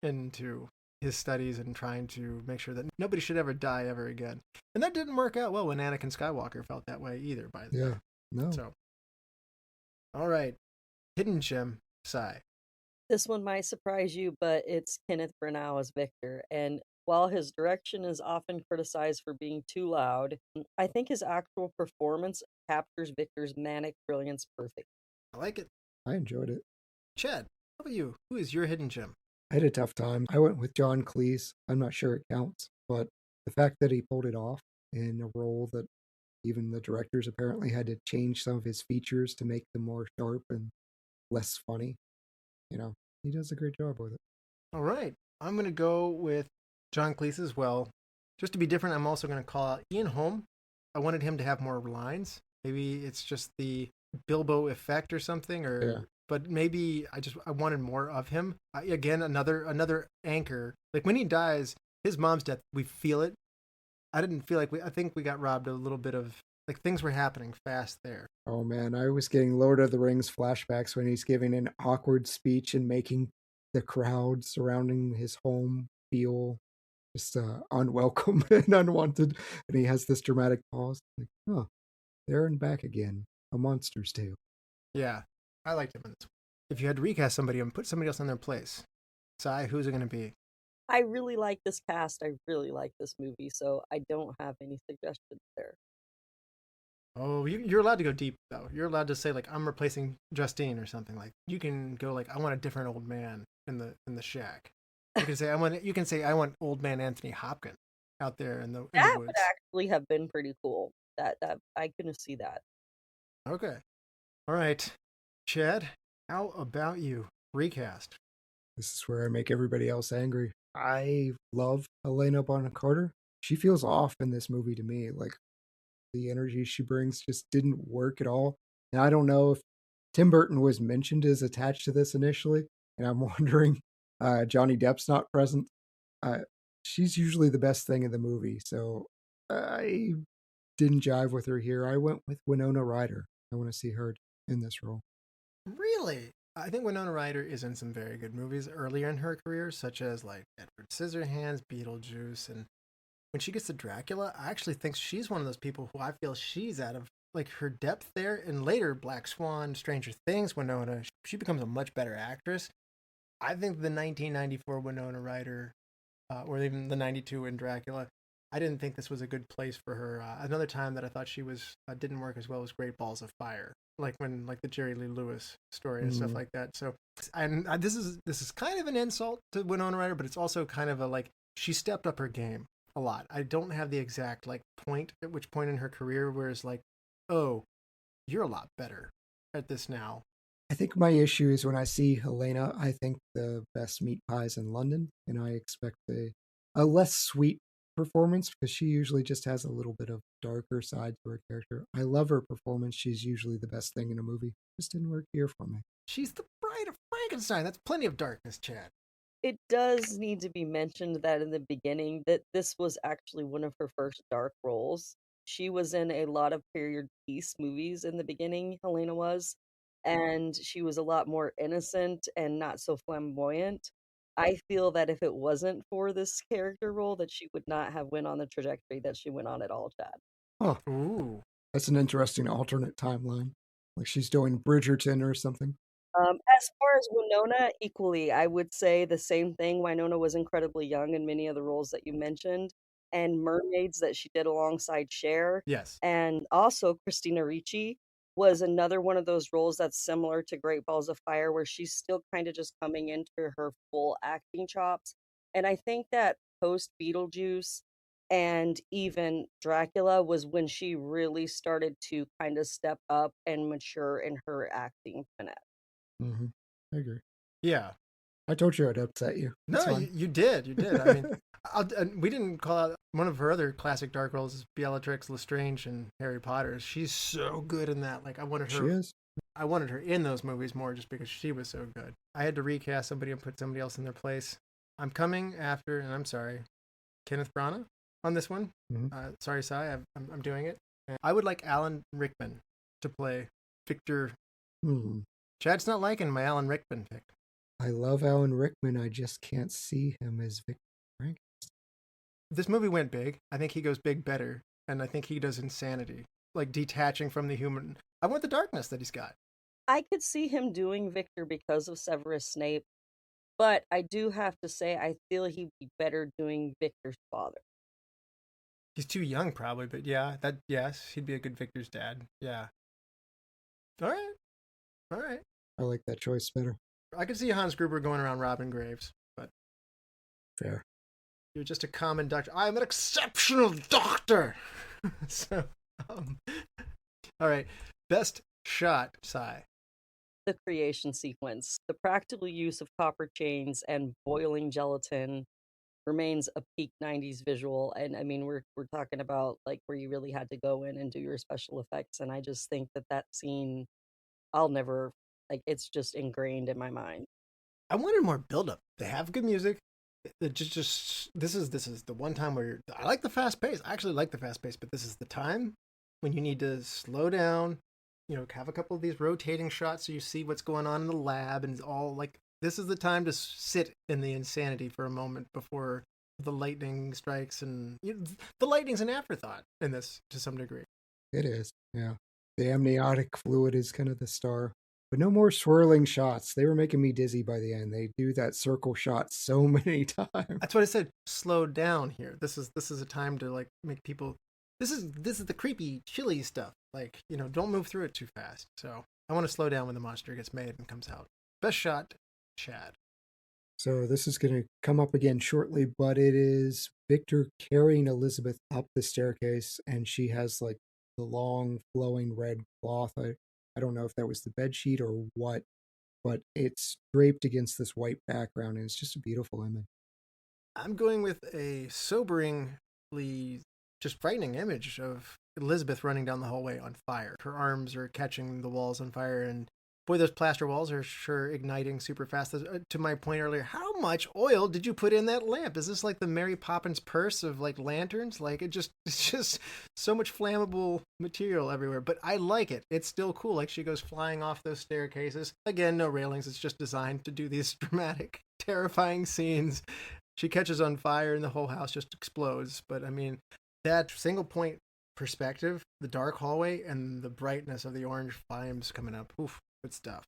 into his studies and trying to make sure that nobody should ever die ever again. And that didn't work out well when Anakin Skywalker felt that way either, by the way. No. So, all right. Hidden gem, Sai. This one might surprise you, but it's Kenneth Branagh as Victor. And while his direction is often criticized for being too loud, I think his actual performance captures Victor's manic brilliance perfectly. I like it. I enjoyed it. Chad, how about you? Who is your hidden gem? I had a tough time. I went with John Cleese. I'm not sure it counts, but the fact that he pulled it off in a role that even the directors apparently had to change some of his features to make them more sharp and less funny. He does a great job with it. All right. I'm going to go with John Cleese as well. Just to be different, I'm also going to call out Ian Holm. I wanted him to have more lines. Maybe it's just the Bilbo effect or something, but maybe I wanted more of him. Again, another anchor. Like when he dies, his mom's death, we feel it. I didn't feel like I think we got robbed a little bit of, like, things were happening fast there. Oh man, I was getting Lord of the Rings flashbacks when he's giving an awkward speech and making the crowd surrounding his home feel just unwelcome and unwanted. And he has this dramatic pause, like, there and back again, a monster's tale. Yeah, I liked him in this one. If you had to recast somebody and put somebody else in their place, Sai, who's it going to be? I really like this cast. I really like this movie, so I don't have any suggestions there. Oh, you're allowed to go deep, though. You're allowed to say, like, I'm replacing Justine or something. Like, you can go, like, I want a different old man in the shack. You can say I want old man Anthony Hopkins out there in the woods. That would actually have been pretty cool. That I couldn't see that. Okay. All right. Chad, how about you? Recast. This is where I make everybody else angry. I love Helena Bonham Carter. She feels off in this movie to me. Like, the energy she brings just didn't work at all. And I don't know if Tim Burton was mentioned as attached to this initially, and I'm wondering, Johnny Depp's not present. Uh, she's usually the best thing in the movie, so I didn't jive with her here. I went with Winona Ryder. I want to see her in this role. Really? I think Winona Ryder is in some very good movies earlier in her career, such as like Edward Scissorhands, Beetlejuice, and when she gets to Dracula, I actually think she's one of those people who I feel she's out of like her depth there. And later, Black Swan, Stranger Things, Winona, she becomes a much better actress. I think the 1994 Winona Ryder, or even the 92 in Dracula, I didn't think this was a good place for her. Another time that I thought she was didn't work as well was Great Balls of Fire, like when like the Jerry Lee Lewis story and stuff like that. So, and this is kind of an insult to Winona Ryder, but it's also kind of a like she stepped up her game a lot. I don't have the exact like point at which point in her career where it's like, oh, you're a lot better at this now. I think my issue is when I see Helena, I think the best meat pies in London, and I expect a less sweet performance because she usually just has a little bit of darker side to her character. I love her performance. She's usually the best thing in a movie. Just didn't work here for me. She's the bride of Frankenstein. That's plenty of darkness, Chad. It does need to be mentioned that in the beginning that this was actually one of her first dark roles. She was in a lot of period piece movies in the beginning, Helena was, and she was a lot more innocent and not so flamboyant. I feel that if it wasn't for this character role, that she would not have went on the trajectory that she went on at all, Chad. Oh, ooh, that's an interesting alternate timeline. Like she's doing Bridgerton or something. As far as Winona, equally, I would say the same thing. Winona was incredibly young in many of the roles that you mentioned, and Mermaids that she did alongside Cher. Yes. And also Christina Ricci was another one of those roles that's similar to Great Balls of Fire, where she's still kind of just coming into her full acting chops. And I think that post Beetlejuice and even Dracula was when she really started to kind of step up and mature in her acting finesse. Mm-hmm. I agree. Yeah. I told you I'd upset you. That's No, fine. you did. You did. I mean, we didn't call out one of her other classic dark roles is Bellatrix Lestrange in Harry Potter. She's so good in that. Like I wanted her. She is. I wanted her in those movies more just because she was so good. I had to recast somebody and put somebody else in their place. I'm coming after, and I'm sorry, Kenneth Branagh on this one. Mm-hmm. Sorry, Sai, I'm doing it. And I would like Alan Rickman to play Victor. Chad's not liking my Alan Rickman pick. I love Alan Rickman. I just can't see him as Victor Frankenstein. This movie went big. I think he goes big better, and I think he does Insanity, like detaching from the human. I want the darkness that he's got. I could see him doing Victor because of Severus Snape, but I do have to say I feel he'd be better doing Victor's father. He's too young, probably, but yes, he'd be a good Victor's dad. Yeah. All right. I like that choice better. I could see Hans Gruber going around robbing graves, but fair. You're just a common doctor. I'm an exceptional doctor. So, all right. Best shot, Sai. The creation sequence, the practical use of copper chains and boiling gelatin remains a peak 90s visual. And I mean, we're talking about like where you really had to go in and do your special effects. And I just think that scene, I'll never, like, it's just ingrained in my mind. I wanted more buildup. They have good music. It just this is the one time where I like the fast pace. I actually like the fast pace, but this is the time when you need to slow down, have a couple of these rotating shots so you see what's going on in the lab, and it's all like, this is the time to sit in the insanity for a moment before the lightning strikes. And the lightning's an afterthought in this to some degree. It is, yeah. The amniotic fluid is kind of the star. But no more swirling shots. They were making me dizzy by the end. They do that circle shot so many times. That's what I said. Slow down here. This is a time to like make people. This is the creepy, chilly stuff. Like, don't move through it too fast. So I want to slow down when the monster gets made and comes out. Best shot, Chad. So this is going to come up again shortly, but it is Victor carrying Elizabeth up the staircase, and she has like the long flowing red cloth. I don't know if that was the bed sheet or what, but it's draped against this white background, and it's just a beautiful image. I'm going with a soberingly just frightening image of Elizabeth running down the hallway on fire. Her arms are catching the walls on fire, and Boy, those plaster walls are sure igniting super fast. To my point earlier, how much oil did you put in that lamp? Is this like the Mary Poppins purse of like lanterns? Like it's just so much flammable material everywhere. But I like it. It's still cool. Like she goes flying off those staircases. Again, no railings. It's just designed to do these dramatic, terrifying scenes. She catches on fire and the whole house just explodes. But I mean, that single point perspective, the dark hallway and the brightness of the orange flames coming up. Oof. Good stuff.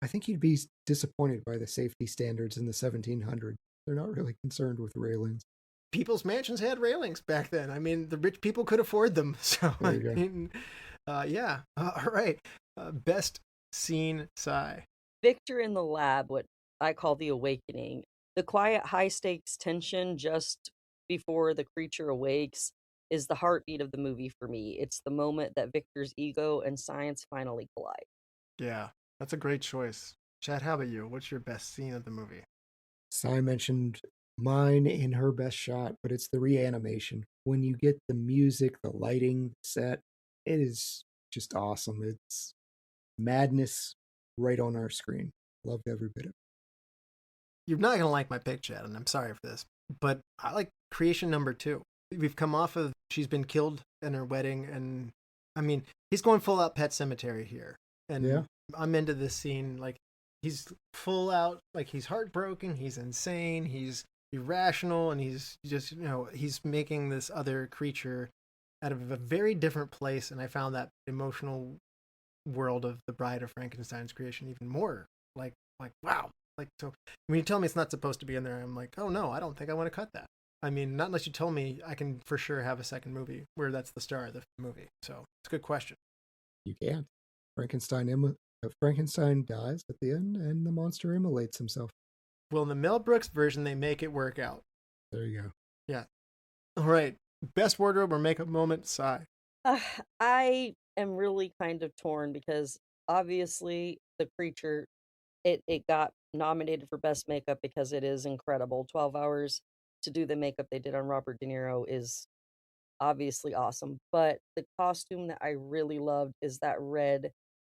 I think you'd be disappointed by the safety standards in the 1700s. They're not really concerned with railings. People's mansions had railings back then. I mean, the rich people could afford them. So, There you go. yeah. All right. Best scene, Sigh. Victor in the lab, what I call the awakening. The quiet, high stakes tension just before the creature awakes is the heartbeat of the movie for me. It's the moment that Victor's ego and science finally collide. Yeah, that's a great choice. Chad, how about you? What's your best scene of the movie? Sai mentioned mine in her best shot, but it's the reanimation. When you get the music, the lighting set, it is just awesome. It's madness right on our screen. Loved every bit of it. You're not going to like my pick, Chad, and I'm sorry for this, but I like creation number 2. We've come off of she's been killed in her wedding, and I mean, he's going full out Pet Cemetery here. And Yeah. I'm into this scene. Like, he's full out, like, he's heartbroken, he's insane, he's irrational, and he's just, he's making this other creature out of a very different place. And I found that emotional world of the Bride of Frankenstein's creation even more like wow. Like, so when you tell me it's not supposed to be in there, I'm like, oh no, I don't think I want to cut that. I mean, not unless you tell me I can for sure have a second movie where that's the star of the movie. So it's a good question. You can't. Frankenstein dies at the end, and the monster immolates himself. Well, in the Mel Brooks version, they make it work out. There you go. Yeah. All right. Best wardrobe or makeup moment, Sigh. I am really kind of torn because obviously the creature, it got nominated for best makeup because it is incredible. 12 hours to do the makeup they did on Robert De Niro is obviously awesome. But the costume that I really loved is that red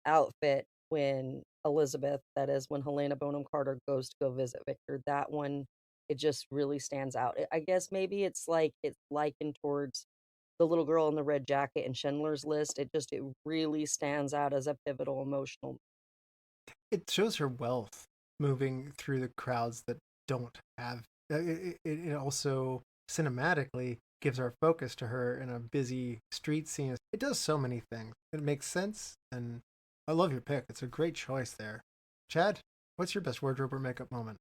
outfit when that is when Helena Bonham Carter goes to go visit Victor. That one, it just really stands out. I guess maybe it's likened towards the little girl in the red jacket in Schindler's List. It really stands out as a pivotal emotional. It shows her wealth moving through the crowds that don't have. It also cinematically gives our focus to her in a busy street scene. It does so many things. It makes sense, and I love your pick. It's a great choice there. Chad, what's your best wardrobe or makeup moment?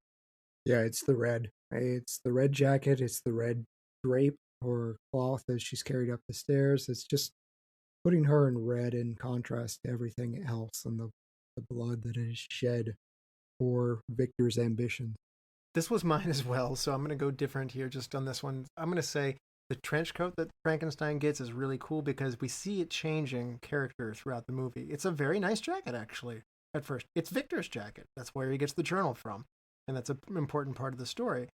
Yeah, it's the red. It's the red jacket. It's the red drape or cloth as she's carried up the stairs. It's just putting her in red in contrast to everything else and the blood that is shed for Victor's ambitions. This was mine as well, so I'm going to go different here just on this one. I'm going to say the trench coat that Frankenstein gets is really cool because we see it changing character throughout the movie. It's a very nice jacket, actually, at first. It's Victor's jacket. That's where he gets the journal from, and that's an important part of the story.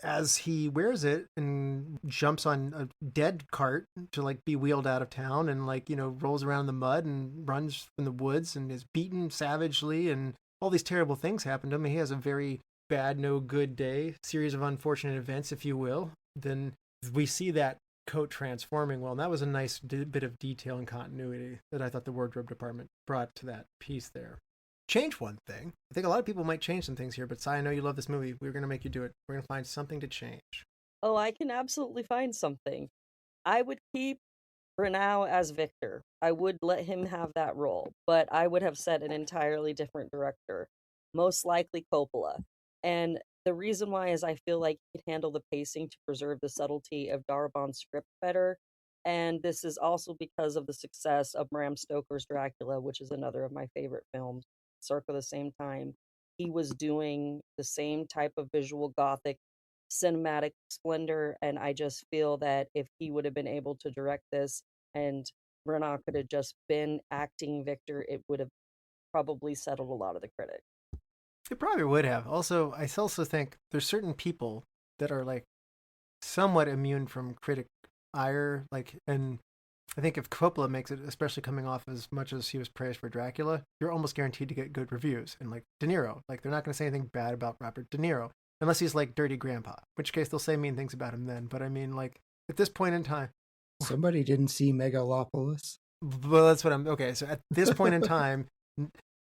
As he wears it and jumps on a dead cart to, like, be wheeled out of town and, like, rolls around in the mud and runs in the woods and is beaten savagely and all these terrible things happen to him. He has a very bad, no good day, series of unfortunate events, if you will. Then we see that coat transforming well, and that was a nice bit of detail and continuity that I thought the wardrobe department brought to that piece there. Change one thing. I think a lot of people might change some things here, but Sai, I know you love this movie. We're going to make you do it. We're going to find something to change. Oh, I can absolutely find something. I would keep Branagh as Victor. I would let him have that role, but I would have set an entirely different director, most likely Coppola. And the reason why is I feel like he could handle the pacing to preserve the subtlety of Darabon's script better. And this is also because of the success of Bram Stoker's Dracula, which is another of my favorite films, circa the same time. He was doing the same type of visual gothic cinematic splendor, and I just feel that if he would have been able to direct this and Branagh could have just been acting Victor, it would have probably settled a lot of the critics. It probably would have. Also, I also think there's certain people that are, like, somewhat immune from critic ire, like, and I think if Coppola makes it, especially coming off as much as he was praised for Dracula, you're almost guaranteed to get good reviews. And like De Niro, like they're not going to say anything bad about Robert De Niro unless he's like Dirty Grandpa, in which case they'll say mean things about him then. But I mean, like at this point in time, Somebody didn't see Megalopolis. well, that's what I'm. Okay, so at this point in time,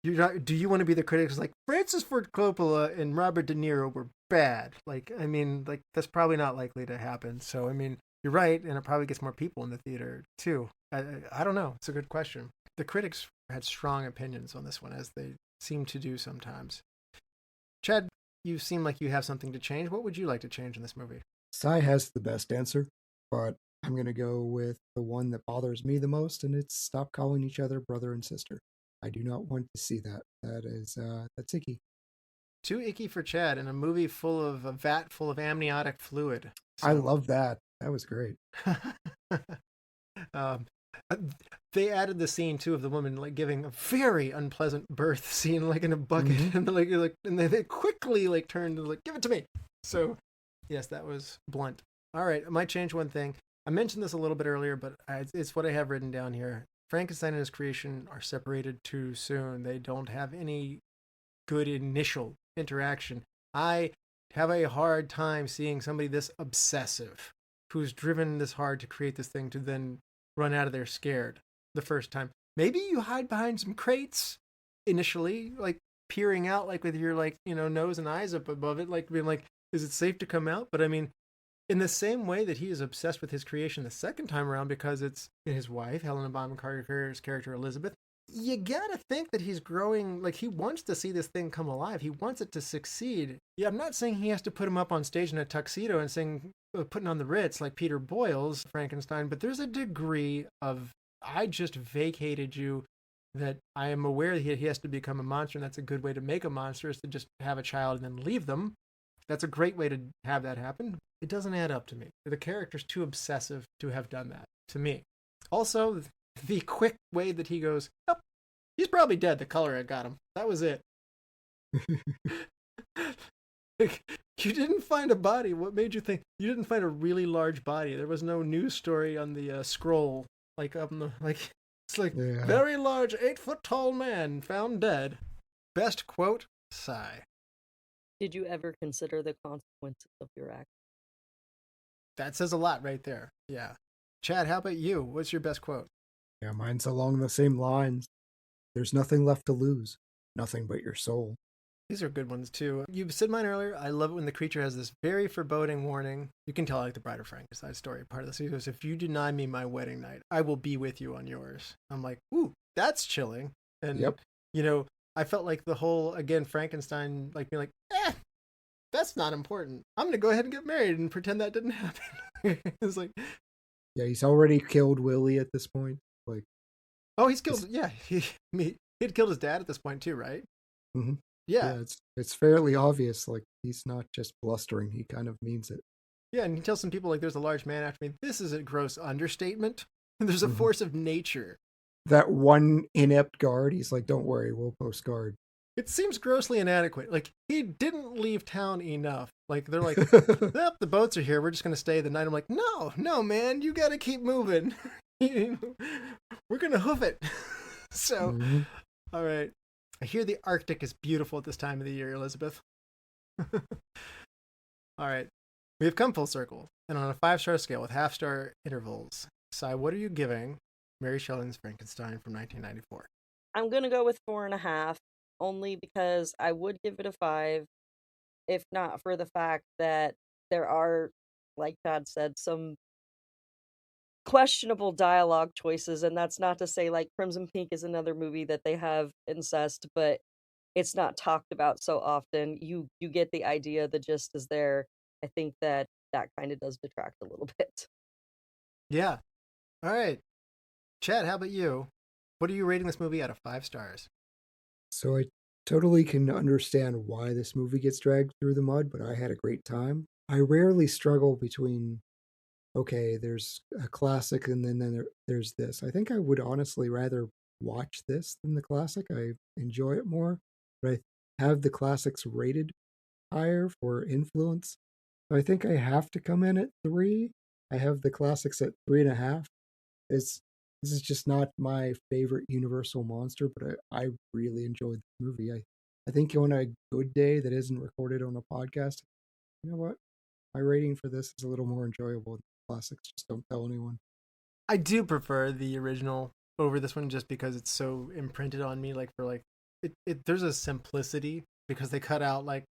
you're not. Do you want to be the critics like Francis Ford Coppola and Robert De Niro were bad? Like, I mean, like that's probably not likely to happen. So I mean, you're right, and it probably gets more people in the theater too. I don't know. It's a good question. The critics had strong opinions on this one, as they seem to do sometimes. Chad, you seem like you have something to change. What would you like to change in this movie? Cy has the best answer, but I'm going to go with the one that bothers me the most, and it's stop calling each other brother and sister. I do not want to see that. That's icky. Too icky for Chad in a movie full of a vat full of amniotic fluid. I love that. That was great. um, they added the scene too of the woman like giving a very unpleasant birth scene, like in a bucket, and and they quickly like turned and like give it to me. So, yes, that was blunt. All right, I might change one thing. I mentioned this a little bit earlier, but it's what I have written down here. Frankenstein and his creation are separated too soon. They don't have any good initial interaction. I have a hard time seeing somebody this obsessive, who's driven this hard to create this thing, to then run out of there scared the first time. Maybe you hide behind some crates initially, like peering out, like with your like, nose and eyes up above it, like being like, is it safe to come out? But I mean, in the same way that he is obsessed with his creation the second time around because it's his wife, Helena Bonham Carter's character Elizabeth, you gotta think that he's growing, like he wants to see this thing come alive. He wants it to succeed. Yeah, I'm not saying he has to put him up on stage in a tuxedo and sing Putting on the Ritz like Peter Boyle's Frankenstein, but there's a degree of, I just vacated you, that I am aware that he has to become a monster, and that's a good way to make a monster, is to just have a child and then leave them. That's a great way to have that happen. It doesn't add up to me. The character's too obsessive to have done that, to me. Also, the quick way that he goes, oh, he's probably dead. The color had got him. That was it. Like, you didn't find a body. What made you think? You didn't find a really large body. There was no news story on the scroll. Like, up in the, like, it's like, very large, 8-foot-tall man found dead. Best quote, sigh. Did you ever consider the consequences of your act? That says a lot right there. Yeah. Chad, how about you? What's your best quote? Yeah, mine's along the same lines. There's nothing left to lose. Nothing but your soul. These are good ones, too. You said mine earlier. I love it when the creature has this very foreboding warning. You can tell I like the Bride of Frankenstein story part of this. He goes, if you deny me my wedding night, I will be with you on yours. I'm like, ooh, that's chilling. And, I felt like the whole, again, Frankenstein, like being like, that's not important. I'm going to go ahead and get married and pretend that didn't happen. It's like, yeah, he's already killed Willie at this point. Like, oh, he's killed. Yeah, he'd killed his dad at this point too, right? Mm-hmm. Yeah, it's fairly obvious. Like, he's not just blustering; he kind of means it. Yeah, and he tells some people like, "There's a large man after me." This is a gross understatement. There's a force of nature. That one inept guard, he's like, "Don't worry, we'll post guard." It seems grossly inadequate. Like, he didn't leave town enough. Like, they're like, the boats are here. We're just going to stay the night. I'm like, no, man, you got to keep moving. We're going to hoof it. So, all right. I hear the Arctic is beautiful at this time of the year, Elizabeth. All right. We have come full circle. And on a 5-star scale with half-star intervals, Cy, what are you giving Mary Shelley's Frankenstein from 1994? I'm going to go with 4.5. Only because I would give it a 5, if not for the fact that there are, like Chad said, some questionable dialogue choices, and that's not to say, like, Crimson Pink is another movie that they have incest, but it's not talked about so often. You get the idea, the gist is there. I think that kind of does detract a little bit. Yeah. All right. Chad, how about you? What are you rating this movie out of 5 stars? So I totally can understand why this movie gets dragged through the mud, but I had a great time. I rarely struggle between, okay, there's a classic and then there's this. I think I would honestly rather watch this than the classic. I enjoy it more, but I have the classics rated higher for influence. So I think I have to come in at 3. I have the classics at 3.5. This is just not my favorite Universal monster, but I really enjoyed the movie. I think on a good day that isn't recorded on a podcast, you know what? My rating for this is a little more enjoyable than classics. Just don't tell anyone. I do prefer the original over this one just because it's so imprinted on me. Like for like there's a simplicity because they cut out like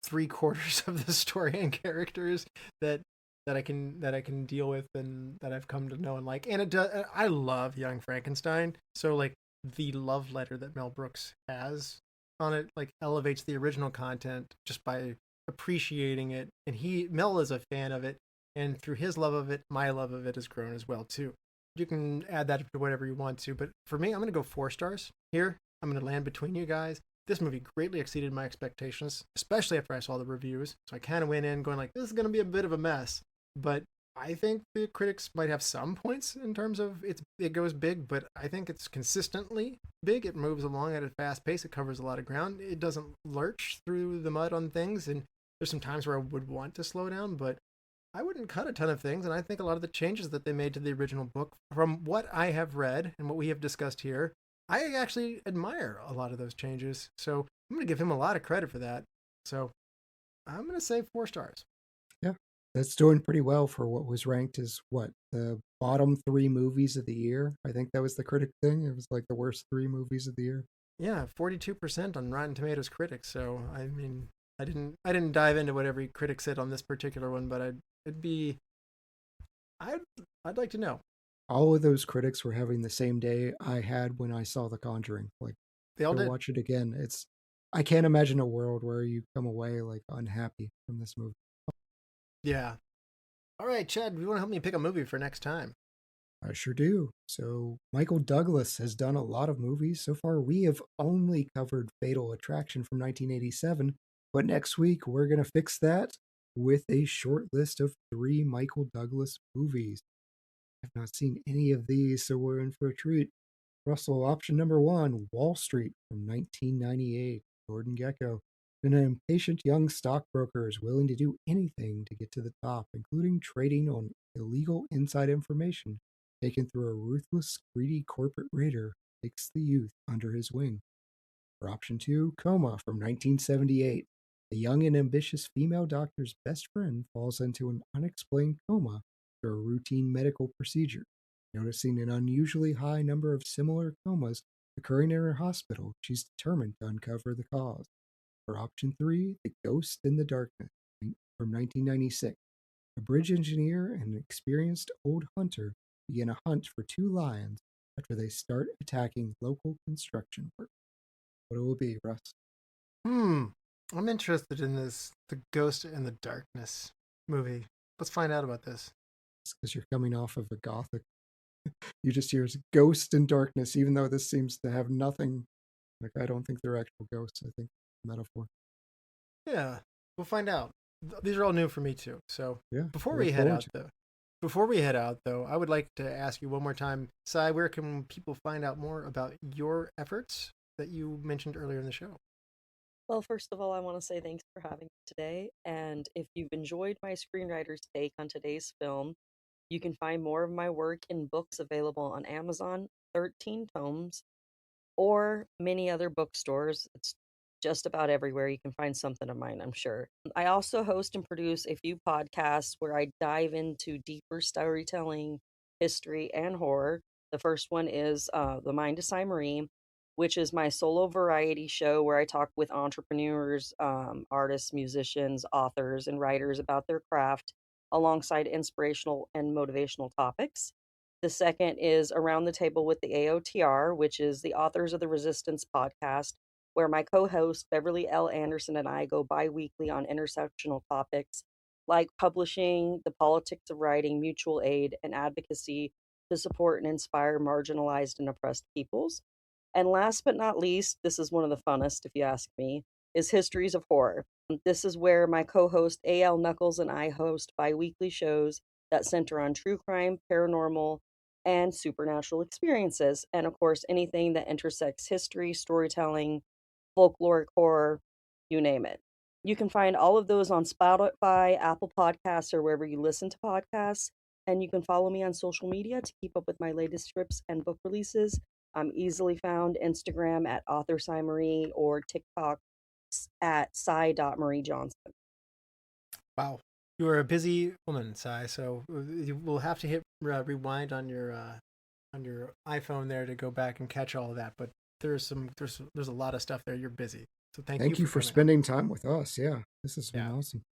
3/4 of the story and characters that I can deal with and that I've come to know and like. And it does. I love Young Frankenstein. So like the love letter that Mel Brooks has on it like elevates the original content just by appreciating it. And Mel is a fan of it, and through his love of it, my love of it has grown as well too. You can add that to whatever you want to, but for me, I'm going to go 4 stars here. I'm going to land between you guys. This movie greatly exceeded my expectations, especially after I saw the reviews. So I kind of went in going like, this is going to be a bit of a mess. But I think the critics might have some points in terms of it goes big, but I think it's consistently big. It moves along at a fast pace. It covers a lot of ground. It doesn't lurch through the mud on things. And there's some times where I would want to slow down, but I wouldn't cut a ton of things. And I think a lot of the changes that they made to the original book, from what I have read and what we have discussed here, I actually admire a lot of those changes. So I'm going to give him a lot of credit for that. So I'm going to say 4 stars. Yeah, that's doing pretty well for what was ranked as the bottom 3 movies of the year. I think that was the critic thing. It was like the worst 3 movies of the year. Yeah, 42% on Rotten Tomatoes critics. So I mean, I didn't dive into what every critic said on this particular one, but I'd like to know. All of those critics were having the same day I had when I saw The Conjuring. Like, they all did. Watch it again. I can't imagine a world where you come away like unhappy from this movie. Yeah. All right, Chad, you want to help me pick a movie for next time? I sure do. So Michael Douglas has done a lot of movies. So far, we have only covered Fatal Attraction from 1987, but next week we're going to fix that with a short list of 3 Michael Douglas movies. I've not seen any of these, so we're in for a treat. Russell, option number 1, Wall Street from 1998. Gordon Gekko. An impatient young stockbroker is willing to do anything to get to the top, including trading on illegal inside information taken through a ruthless, greedy corporate raider who takes the youth under his wing. For option 2, Coma from 1978. A young and ambitious female doctor's best friend falls into an unexplained coma after a routine medical procedure. Noticing an unusually high number of similar comas occurring in her hospital, she's determined to uncover the cause. For option 3, The Ghost in the Darkness from 1996. A bridge engineer and an experienced old hunter begin a hunt for 2 lions after they start attacking local construction work. What will it be, Russ? I'm interested in this The Ghost in the Darkness movie. Let's find out about this. It's because you're coming off of a gothic. You just hear Ghost in Darkness, even though this seems to have nothing. Like, I don't think they're actual ghosts. I think metaphor. Yeah, we'll find out. These are all new for me too. So yeah, before we head out though, I would like to ask you one more time, Sai, where can people find out more about your efforts that you mentioned earlier in the show? Well, first of all, I want to say thanks for having me today. And if you've enjoyed my screenwriter's take on today's film, you can find more of my work in books available on Amazon, 13 tomes, or many other bookstores. It's just about everywhere you can find something of mine, I'm sure. I also host and produce a few podcasts where I dive into deeper storytelling, history, and horror. The first one is The Mind is Imrie, which is my solo variety show where I talk with entrepreneurs, artists, musicians, authors, and writers about their craft alongside inspirational and motivational topics. The second is Around the Table with the AOTR, which is the Authors of the Resistance podcast, where my co-host Beverly L. Anderson and I go bi-weekly on intersectional topics like publishing, the politics of writing, mutual aid, and advocacy to support and inspire marginalized and oppressed peoples. And last but not least, this is one of the funnest, if you ask me, is Histories of Horror. This is where my co-host A.L. Knuckles and I host bi-weekly shows that center on true crime, paranormal, and supernatural experiences. And of course, anything that intersects history, storytelling, folkloric horror, you name it. You can find all of those on Spotify, Apple Podcasts, or wherever you listen to podcasts. And you can follow me on social media to keep up with my latest scripts and book releases. I'm easily found Instagram at author_Marie or TikTok at cy.mariejohnson. Wow. You are a busy woman, Sai, so you will have to hit rewind on your iPhone there to go back and catch all of that. But there's a lot of stuff there. You're busy. So thank you for coming. spending time with us. Yeah, this has been awesome.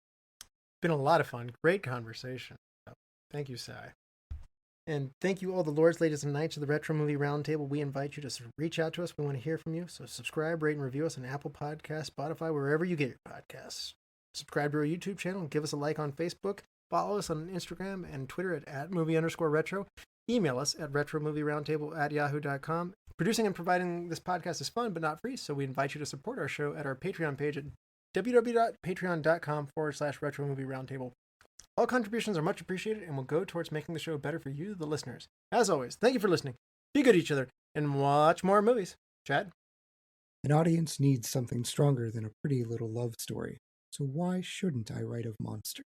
Been a lot of fun. Great conversation. So, thank you, Sai. And thank you all the lords, ladies, and knights of the Retro Movie Roundtable. We invite you to reach out to us. We want to hear from you. So subscribe, rate, and review us on Apple Podcasts, Spotify, wherever you get your podcasts. Subscribe to our YouTube channel and give us a like on Facebook. Follow us on Instagram and Twitter at @movie_retro. Email us at retromovieroundtable@yahoo.com. Producing and providing this podcast is fun, but not free, so we invite you to support our show at our Patreon page at www.patreon.com/retromovieroundtable. All contributions are much appreciated and will go towards making the show better for you, the listeners. As always, thank you for listening. Be good to each other and watch more movies. Chad? An audience needs something stronger than a pretty little love story. So why shouldn't I write of monsters?